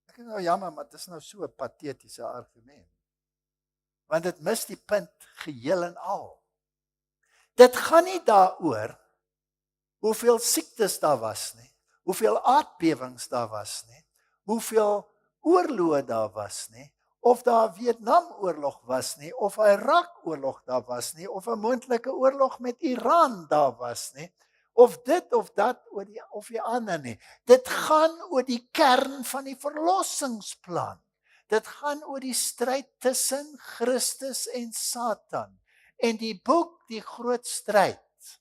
ek is nou jammer, maar dit is nou so 'n patetiese argument. Want dit mis die punt geheel en al. Dit gaan nie daaroor hoeveel siektes daar was nie, hoeveel aardbewings daar was nie, hoeveel oorloë daar was nie, of daar 'n Vietnamoorlog was nie, of 'n Irak-oorlog daar was nie, of 'n moontlike oorlog met Iran daar was nie, of dit of dat of die ander nie. Dit gaan oor die kern van die verlossingsplan. Dit gaan oor die stryd tussen Christus en Satan. En die boek, die groot stryd,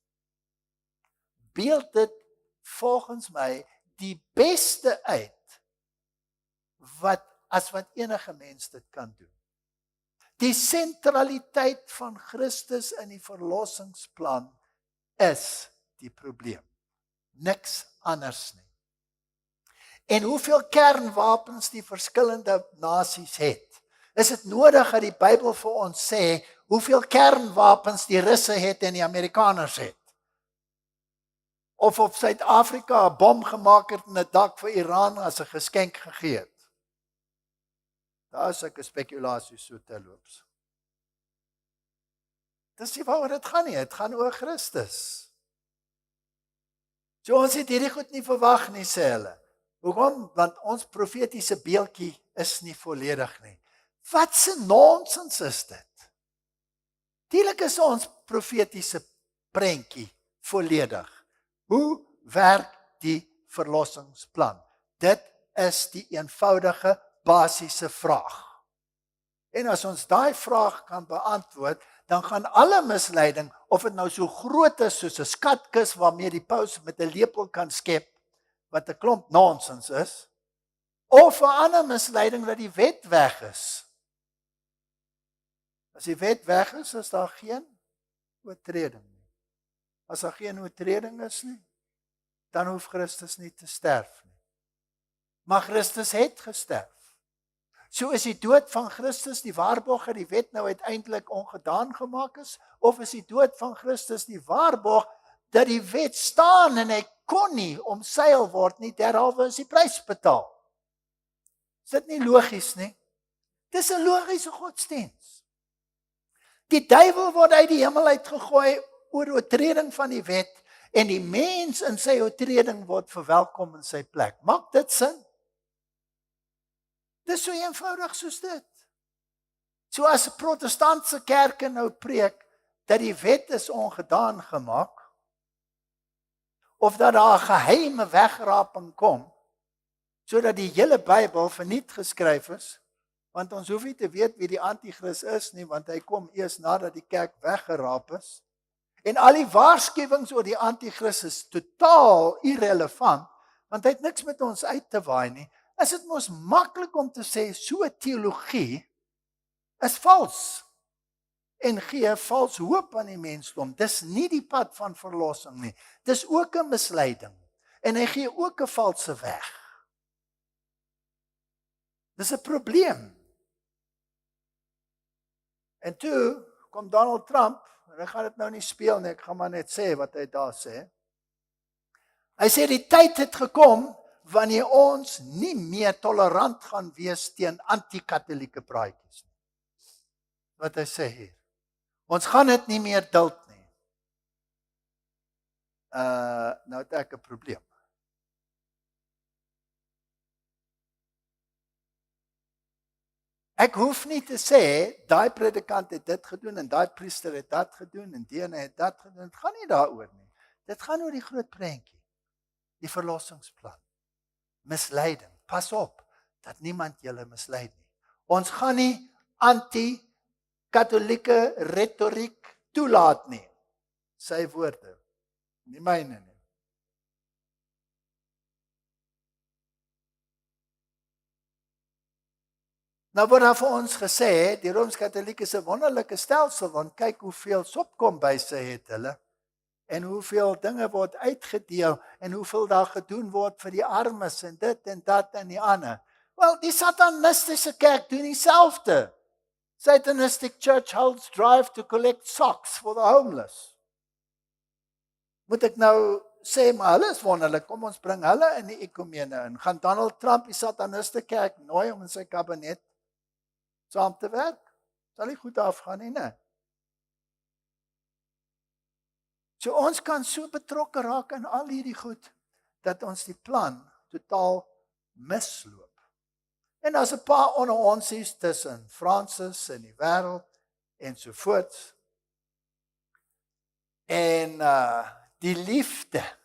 beeld dit volgens my die beste uit wat enige mens dit kan doen. Die sentraliteit van Christus in die verlossingsplan is die probleem. Niks anders nie. En hoeveel kernwapens die verskillende nasies het, is dit nodig dat die Bybel vir ons sê hoeveel kernwapens die Russe het en die Amerikaners het. of op Suid-Afrika 'n bom gemaak het en 'n dak vir Iran as 'n geskenk gegee het. Daar is sulke spekulasies so terloops. Dis nie waaroor dit gaan nie, dit gaan oor Christus. So ons het hierdie goed nie verwag nie, sê hulle. Hoekom? Want ons profetiese beeldjie is nie volledig nie. Wat 'n nonsens is dit? Dielik is ons profetiese prentjie volledig. Hoe werk die verlossingsplan? Dit is die eenvoudige, basiese vraag. En as ons daai vraag kan beantwoord, dan gaan alle misleiding, of dit nou so groot is soos 'n skatkis waarmee die paus met 'n lepel kan skep, wat 'n klomp nonsens is, of 'n ander misleiding dat die wet weg is. As die wet weg is daar geen oortreding nie. As daar geen oortreding is nie, dan hoef Christus nie te sterf nie. Maar Christus het gesterf. So is die dood van Christus die waarborg dat die wet nou uiteindelik ongedaan gemaak is, of is die dood van Christus die waarborg dat die wet staan en hy kon nie omseil word nie, derhalwe is die prys betaal. Is dit nie logies nie? Dis 'n logiese godsdiens. Die duiwel word uit die hemel uitgegooi oor oortreding van die wet en die mens in sy oortreding word verwelkom in sy plek. Maak dit sin? Dis so eenvoudig soos dit. So as 'n protestantse kerke nou preek dat die wet is ongedaan gemaak, of dat daar 'n geheime wegraping kom, sodat die hele Bybel verniet geskryf is, want ons hoef nie te weet wie die anti-kris is nie, want hy kom eers nadat die kerk weggeraap is. En al die waarskuwings oor die anti-kris is totaal irrelevant, want hy het niks met ons uit te waai nie. Is dit mos maklik om te sê, so teologie is vals en gee vals hoop aan die mensdom. Dis nie die pad van verlossing nie. Dis ook 'n misleiding. En hy gee ook 'n valse weg. Dis 'n probleem. En toe kom Donald Trump, en ek gaan dit nou nie speel nie, ek gaan maar net sê wat hy daar sê. Hy sê die tyd het gekom wanneer ons nie meer tolerant gaan wees teen anti-katholieke praatjies nie. Wat hy sê hier. Ons gaan dit nie meer duld nie. Nou het ek 'n probleem. Ek hoef nie te sê, daai predikant het dit gedoen, en daai priester het dat gedoen, en die ene het dat gedoen. Dit gaan nie daaroor nie. Dit gaan oor die groot prentjie. Die verlossingsplan. Misleiding. Pas op, dat niemand julle misleid nie. Ons gaan nie anti-katholieke retoriek toelaat nie. Sy woorde, nie myne nie. Nou word daar vir ons gesê, die Rooms-Katholieke is 'n wonderlike stelsel, want kyk hoeveel sopkombuise het hulle, en hoeveel dinge word uitgedeel, en hoeveel daar gedoen word vir die armes, en dit en dat en die ander. Wel, die satanistiese kerk doen dieselfde. Satanistic church holds drive to collect socks for the homeless. Moet ek nou sê, maar hulle is wonderlik, kom ons bring hulle in die ekumene in. Gaan Donald Trump die sataniste kerk nooi om in sy kabinet saam te werk? Sal nie goed afgaan nie, né? So ons kan so betrokke raak in al hierdie goed, dat ons die plan totaal misloop. En daar's 'n paar ononsies tussen Francis en die wêreld, en so voort. En die liefde,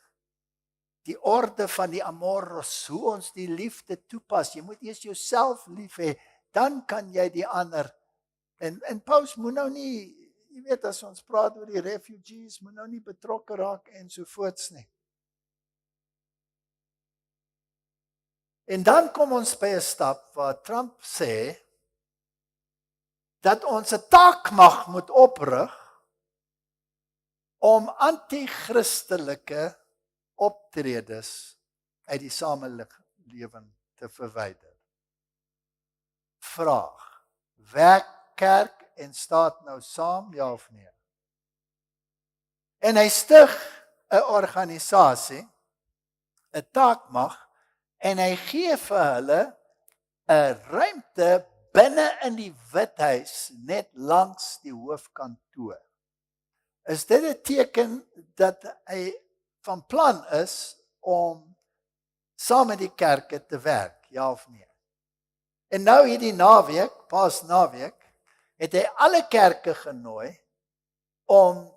die orde van die amoros, hoe ons die liefde toepas, jy moet eers jouself lief hê, dan kan jy die ander, en Paus moet nou nie, jy weet, as ons praat oor die refugees, moet nou nie betrokke raak en so voorts nie. En dan kom ons by 'n stap waar Trump sê, dat ons 'n taakmag moet oprig, om anti-christelike optredes uit die samelewing te verwyder. Vraag, werk kerk en staat nou saam, ja of nee? En hy stig 'n organisasie 'n taak mag en hy gee vir hulle 'n ruimte binne in die Withuis net langs die hoofkantoor. Is dit 'n teken dat hy van plan is om saam met die kerke te werk, ja of nee? En nou hierdie naweek, Paasnaweek, het hy alle kerke genooi om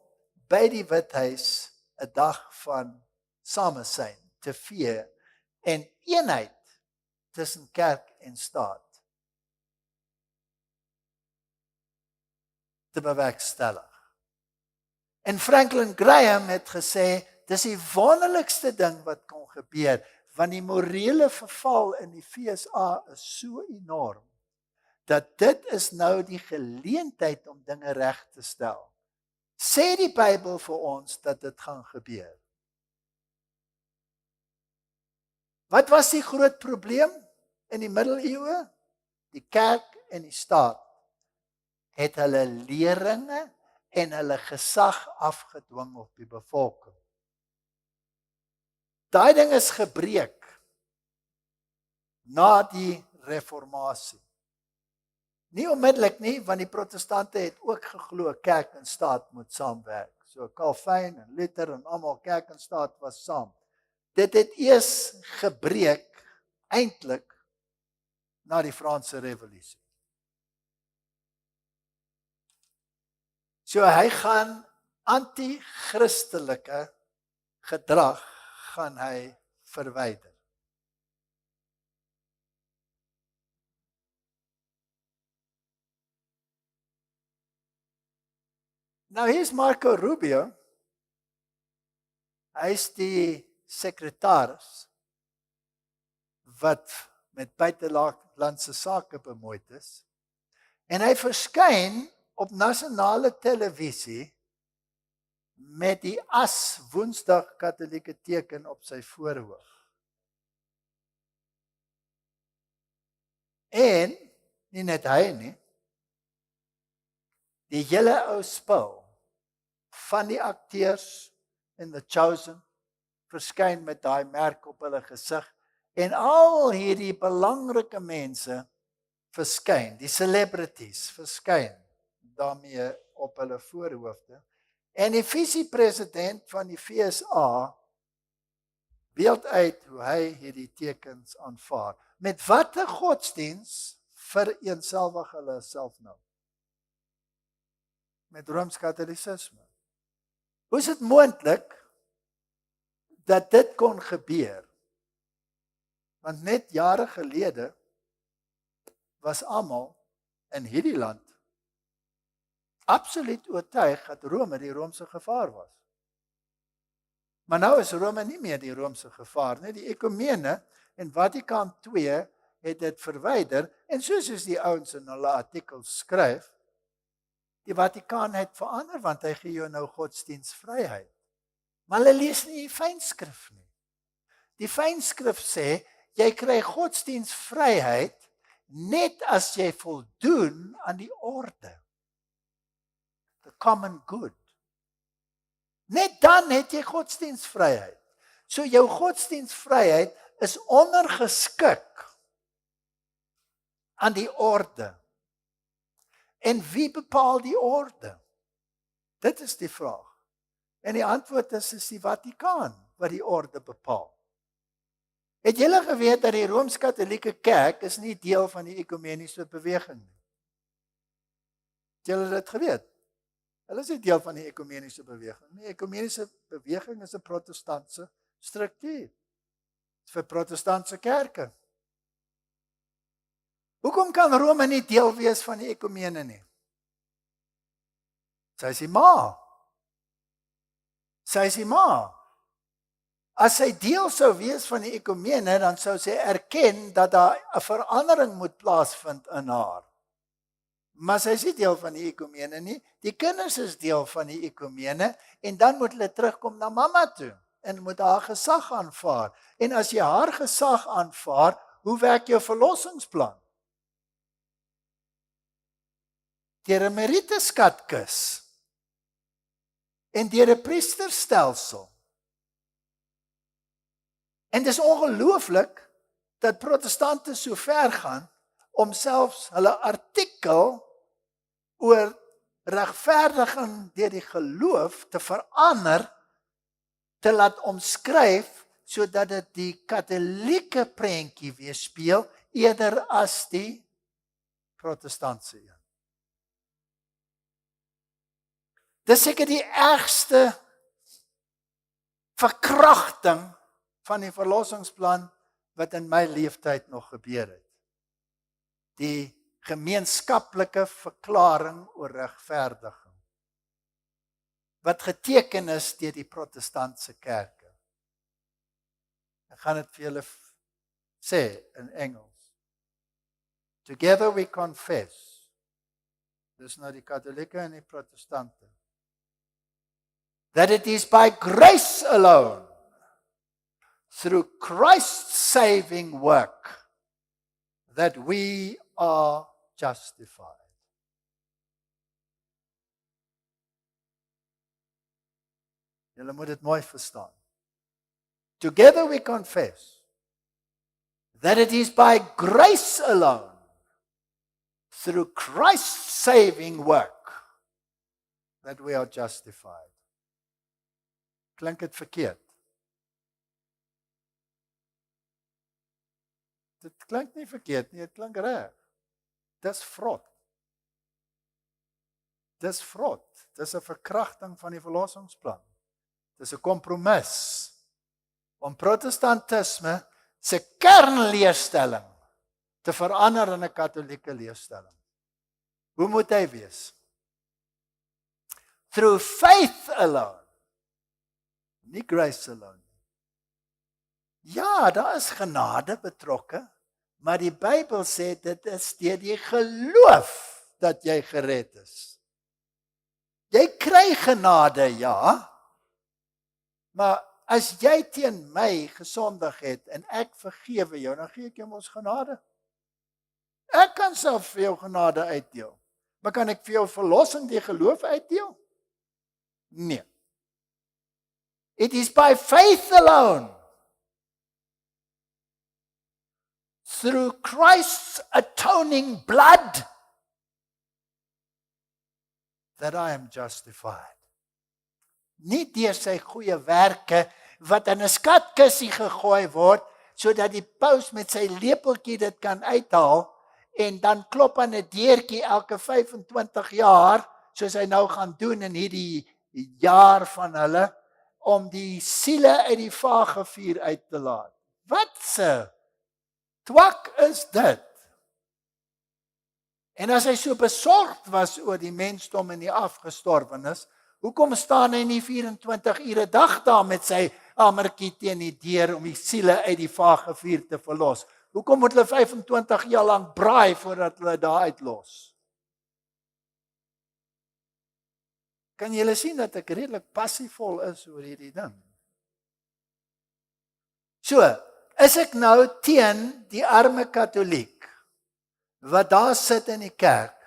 by die Withuis 'n dag van samesyn te vier en eenheid tussen kerk en staat te bewerkstellig. En Franklin Graham het gesê, dis die wonderlikste ding wat kon gebeur, want die morele verval in die FSA is so enorm, dat dit is nou die geleentheid om dinge reg te stel. Sê die Bybel vir ons dat dit gaan gebeur. Wat was die groot probleem in die middeleeue? Die kerk en die staat het hulle leringe en hulle gesag afgedwing op die bevolking. Daai ding is gebreek na die reformatie. Nie onmiddellik nie, want die protestante het ook geglo kerk en staat moet saamwerk. So Calvin en Luther en almal kerk en staat was saam. Dit het eers gebreek eintlik na die Franse Revolusie. So hy gaan anti-christelike gedrag gaan hy verwyder. Nou hier's Marco Rubio. Hy is die sekretaris wat met buitelandse sake bemoeid is. En hy verskyn op nasionale televisie met die as Woensdag Katolieke teken op sy voorhoof. En nie net hy nie, die hele ou spul van die akteurs in The Chosen verskyn met daai merk op hulle gesig en al hierdie belangrike mense verskyn, die celebrities verskyn daarmee op hulle voorhoofde. En die visiepresident van die FSA beeld uit hoe hy hierdie tekens aanvaar. Met watter godsdiens vereenselwig hulle self nou? Met Rooms-Katolisisme. Hoe is dit moontlik dat dit kon gebeur? Want net jare gelede was almal in hierdie land absoluut oortuig dat Rome die Romeinse gevaar was. Maar nou is Rome nie meer die Romeinse gevaar nie. Die ekumene en Vatikaan II het dit verwyder en soos die ouens in hulle artikels skryf, die Vatikaan het verander want hy gee jou nou godsdienstvryheid. Maar hulle lees nie die fynskrif nie. Die fynskrif sê jy kry godsdienstvryheid net as jy voldoen aan die orde. The common good. Net dan het jy godsdienstvryheid. So jou godsdienstvryheid is ondergeskik aan die orde. En wie bepaal die orde? Dit is die vraag. En die antwoord is die Vatikaan wat die orde bepaal. Het julle geweet dat die Rooms-Katolieke Kerk is nie deel van die ekumeniese beweging nie? Het julle dit geweet? Hulle is nie deel van die ekumeniese beweging nie. Die ekumeniese beweging is 'n protestantse struktuur. Dit is vir protestantse kerke. Hoekom kan Rome nie deel wees van die ekumene nie? Sy is die ma. Sy is die ma. As sy deel sou wees van die ekumene, dan sou sy erken dat daar 'n verandering moet plaasvind in haar. Maar sy is nie deel van die ekumene nie. Die kinders is deel van die ekumene en dan moet hulle terugkom na mamma toe en moet haar gesag aanvaar. En as jy haar gesag aanvaar, hoe werk jou verlossingsplan? Deur 'n meriteskatkis en deur 'n priesterstelsel En dis ongelooflik dat protestante so ver gaan om selfs hulle artikel oor regverdiging deur die geloof te verander, te laat omskryf, sodat dit die katholieke prentjie weerspieël, eerder as die protestantse een. Dis seker die ergste verkragting van die verlossingsplan wat in my leeftyd nog gebeur het. Die gemeenskaplike verklaring oor regverdiging, wat geteken is deur die protestantse kerke. Ek gaan dit vir julle sê in Engels. Together we confess. Dis nou die katholieke en die protestante. That it is by grace alone, through Christ's saving work, that we are justified. Julle moet dit mooi verstaan. Together we confess that it is by grace alone, through Christ's saving work, that we are justified. Klink dit verkeerd? Dit klink nie verkeerd nie, dit klink reg. Dis vrot. Dis vrot. Dis 'n verkragting van die verlossingsplan. Dis 'n kompromis om protestantisme se kernleerstelling te verander in 'n katholieke leerstelling. Hoe moet hy wees? Through faith alone. Nie grace alone. Ja, daar is genade betrokke, maar die Bybel sê dit is deur die geloof dat jy gered is. Jy kry genade, ja, maar as jy teen my gesondig het en ek vergewe jou, dan gee ek jou mos genade. Ek kan self vir jou genade uitdeel, maar kan ek vir jou verlossing deur geloof uitdeel? Nee. It is by faith alone, through Christ's atoning blood, that I am justified. Nie deur sy goeie werke wat in 'n skatkissie gegooi word, sodat die paus met sy lepeltjie dit kan uithaal en dan klop aan 'n deurtjie elke 25 jaar, soos hy nou gaan doen in hierdie jaar van hulle, om die siele uit die vagevuur uit te laat. Wat se twak is dit? En as hy so besorgd was oor die mensdom en die afgestorwenes, hoekom staan hy nie 24 ure dag daar met sy hamertjie teen die deur om die siele uit die vagevuur te verlos? Hoekom moet hulle 25 jaar lank braai voordat hulle daar uitlos? Kan julle sien dat ek redelik passievol is oor hierdie ding? So, is ek nou teen die arme katoliek wat daar sit in die kerk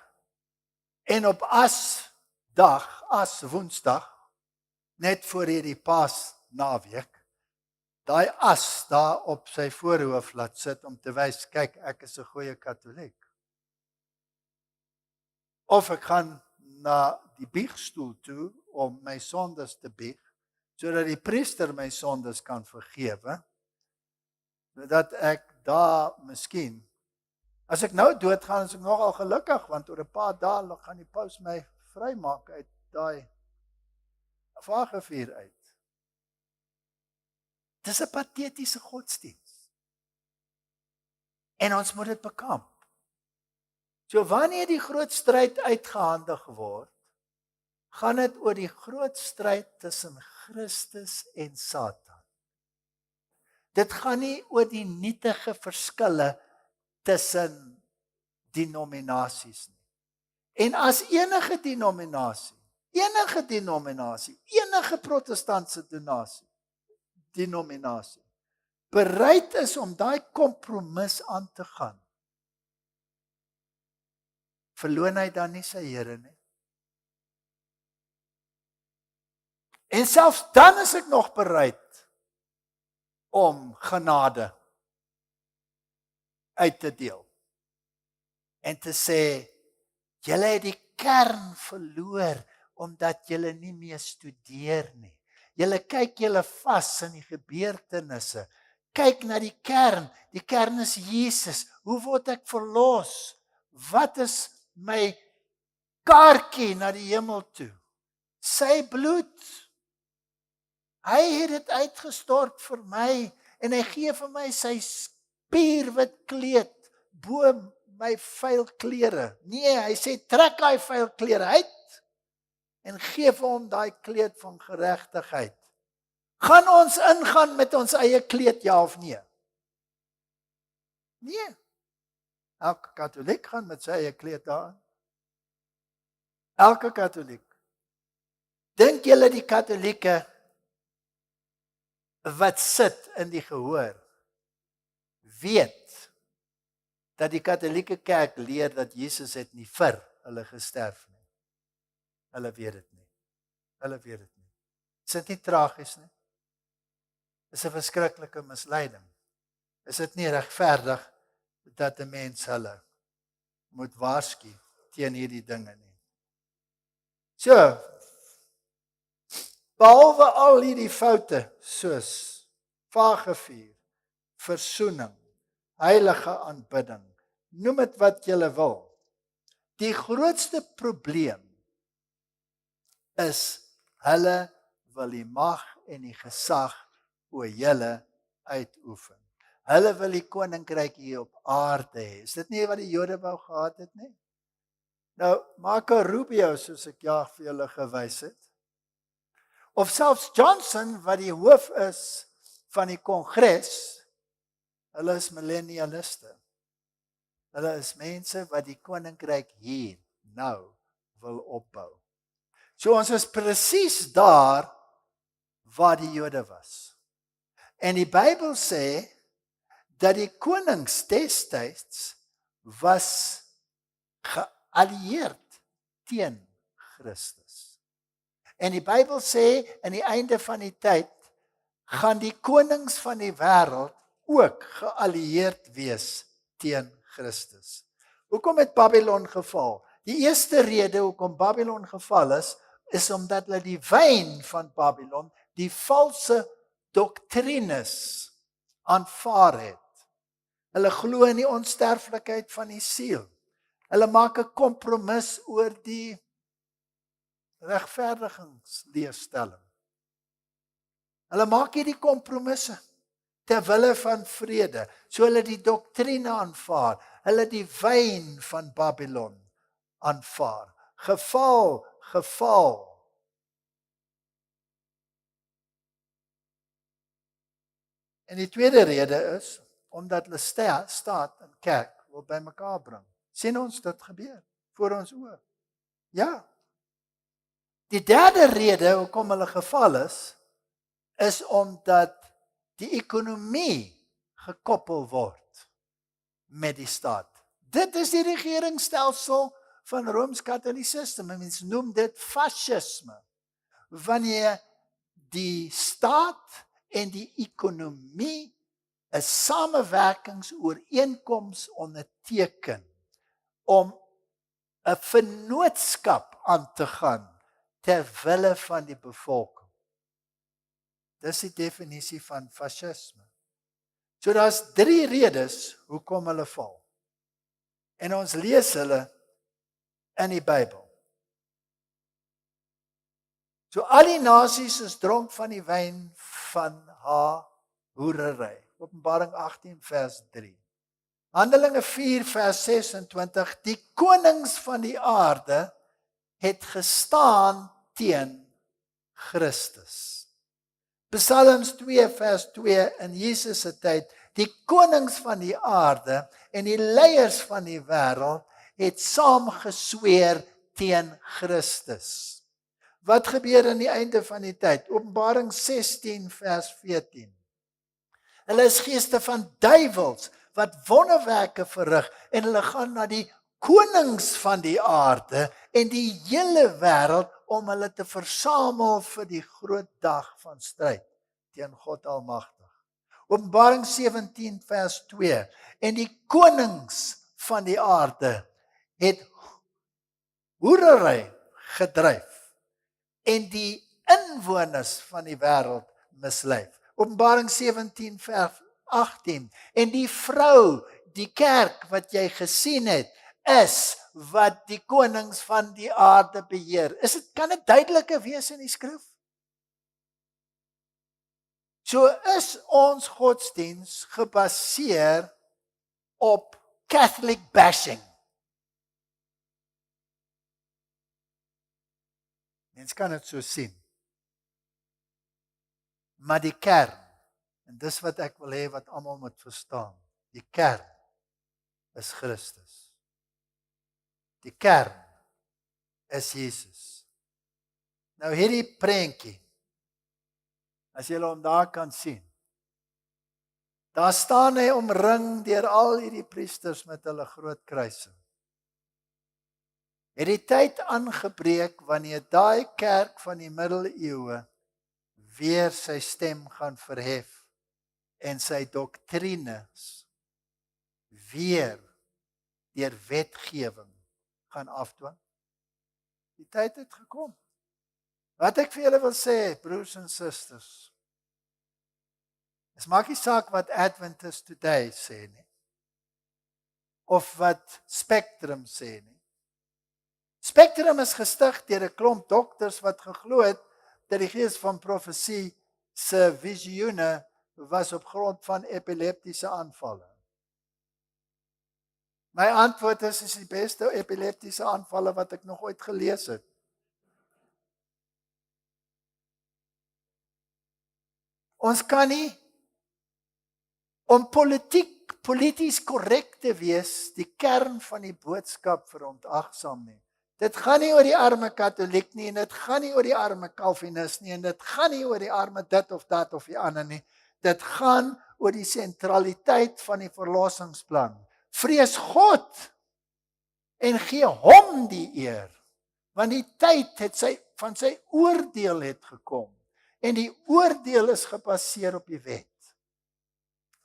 en op as Woensdag, net voor hierdie Paasnaweek, daai as daar op sy voorhoof laat sit om te wys, kyk, ek is 'n goeie katoliek. Of ek gaan na die biegstoel toe om my sondes te bieg, sodat die priester my sondes kan vergewe, sodat ek daar miskien, as ek nou doodgaan, is ek nogal gelukkig, want oor 'n paar dae gaan die paus my vrymaak uit daai vagevuur uit. Dis 'n patetiese godsdiens. En ons moet dit bekamp. So wanneer die groot stryd uitgehandig word, gaan dit oor die groot stryd tussen Christus en Satan. Dit gaan nie oor die nietige verskille tussen denominasies nie. En as enige protestantse denominasie bereid is om daai kompromis aan te gaan, verloon hy dan nie sy Here nie. En selfs dan is ek nog bereid om genade uit te deel. En te sê, julle het die kern verloor, omdat julle nie meer studeer nie. Julle kyk julle vas in die gebeurtenisse. Kyk na die kern is Jesus. Hoe word ek verlos? Wat is my kaartjie na die hemel toe? Sy bloed. Hy het dit uitgestort vir my, en hy gee vir my sy spierwit kleed, bo my vuil klere. Nee, hy sê, trek hy vuil klere uit, en gee vir hom daai kleed van geregtigheid. Gaan ons ingaan met ons eie kleed, ja of nee? Nee. Elke katoliek gaan met sy eie kleed daarin. Elke katoliek. Dink julle die katolieke wat sit in die gehoor, weet dat die katolieke kerk leer dat Jesus het nie vir hulle gesterf nie. Hulle weet dit nie. Hulle weet dit nie. Is dit nie tragies nie? Is 'n verskriklike misleiding. Is dit nie regverdig dat 'n mens hulle moet waarsku teen hierdie dinge nie? So, behalwe al hierdie foute soos vagevuur, versoening, heilige aanbidding, noem dit wat julle wil. Die grootste probleem is hulle wil die mag en die gesag oor julle uitoefen. Hulle wil die koninkryk hier op aarde hê. Is dit nie wat die Jode wou gehad het nie? Nou, Marco Rubio, soos ek vir julle gewys het, of selfs Johnson, wat die hoof is van die kongres, hulle is millennialiste. Hulle is mense wat die koninkryk hier nou wil opbou. So ons is presies daar waar die Jode was. En die Bybel sê dat die konings destyds was geallieerd teen Christus. En die Bybel sê aan die einde van die tyd gaan die konings van die wêreld ook geallieerd wees teen Christus. Hoekom het Babylon geval? Die eerste rede hoekom Babylon geval is omdat hulle die wyn van Babylon, die valse doktrines aanvaar het. Hulle glo in die onsterflikheid van die siel. Hulle maak 'n kompromis oor die regverdigingsleerstelling. Hulle maak hierdie kompromisse ter wille van vrede. So hulle die doktrine aanvaar, hulle die wyn van Babylon aanvaar. Geval. En die tweede rede is omdat hulle staat en kerk wil bymekaar bring. Sien ons dit gebeur voor ons oë? Ja. Die derde rede hoekom hulle geval is omdat die ekonomie gekoppel word met die staat. Dit is die regeringsstelsel van Rooms-Katholicisme. Mense noem dit fascisme. Wanneer die staat en die ekonomie 'n samewerkingsooreenkoms onderteken om 'n vennootskap aan te gaan ter wille van die bevolking. Dis die definisie van fascisme. So daar's 3 redes hoekom hulle val. En ons lees hulle in die Bybel. So al die nasies is dronk van die wyn van haar hoerery. Openbaring 18 vers 3. Handelinge 4 vers 26. Die konings van die aarde het gestaan teen Christus. Psalms 2 vers 2 in Jesus se tyd. Die konings van die aarde en die leiers van die wêreld het saam gesweer teen Christus. Wat gebeur aan die einde van die tyd? Openbaring 16 vers 14. Hulle is geeste van duiwels wat wonderwerke verrig en hulle gaan na die konings van die aarde en die hele wêreld om hulle te versamel vir die groot dag van stryd teen God Almagtig. Openbaring 17 vers 2. En die konings van die aarde het hoerery gedryf en die inwoners van die wêreld misleid. Openbaring 17 vers 18. En die vrou, die kerk wat jy gesien het, is wat die konings van die aarde beheer. Kan dit duideliker wees in die skrif? So is ons godsdiens gebaseer op Catholic bashing. Mens kan dit so sien. Maar die kern, en dis wat ek wil hê wat almal moet verstaan, die kern is Christus. Die kern is Jesus. Nou hierdie prentjie, as jy hom daar kan sien, daar staan hy omring deur al hierdie priesters met hulle groot kruise. Het die tyd aangebreek wanneer daai kerk van die middeleeue weer sy stem gaan verhef en sy doktrines weer deur wetgewing gaan afdwing. Die tyd het gekom. Wat ek vir julle wil sê, broers en susters, is maak nie saak wat Adventist Today sê nie, of wat Spectrum sê nie. Spectrum is gestig deur 'n klomp dokters wat geglo het dat die gees van profesie se visioene was op grond van epileptiese aanvalle. My antwoord is die beste epileptiese aanvalle wat ek nog ooit gelees het. Ons kan nie om polities korrek te wees die kern van die boodskap verontagsaam nie. Dit gaan nie oor die arme Katoliek nie, en dit gaan nie oor die arme Calvinist nie, en dit gaan nie oor die arme dit of dat of die ander nie. Dit gaan oor die sentraliteit van die verlossingsplan. Vrees God en gee hom die eer, want die tyd het van sy oordeel het gekom, en die oordeel is gebaseer op die wet.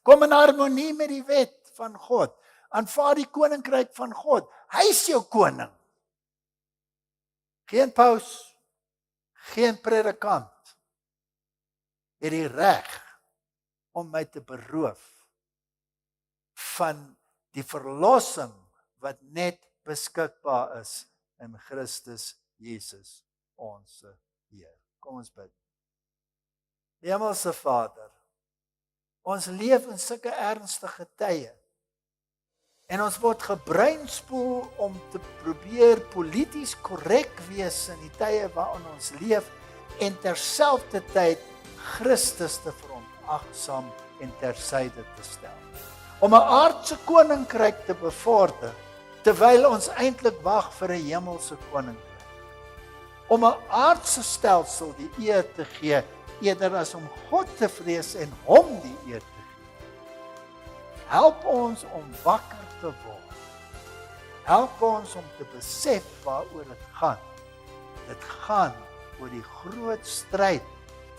Kom in harmonie met die wet van God. Aanvaar die koninkryk van God. Hy is jou koning. Geen paus, geen predikant het die reg om my te beroof van die verlossing wat net beskikbaar is in Christus Jesus, ons Heer. Kom ons bid. Hemelse Vader, ons leef in sulke ernstige tye. En ons word gebreinspoel om te probeer polities korrek wees in die tye waarin ons leef en terselfdertyd Christus te verontagsaam en tersyde te stel. Om 'n aardse koninkryk te bevorder terwyl ons eintlik wag vir 'n hemelse koninkryk. Om 'n aardse stelsel die eer te gee eerder as om God te vrees en hom die eer te gee. Help ons om wakker te word. Help ons om te besef waaroor dit gaan. Dit gaan oor die groot stryd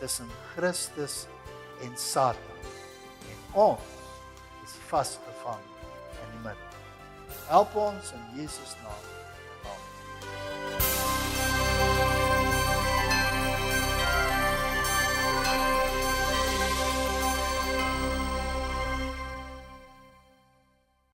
tussen Christus en Satan. En ons is vasgevang in die middel. Help ons in Jesus naam.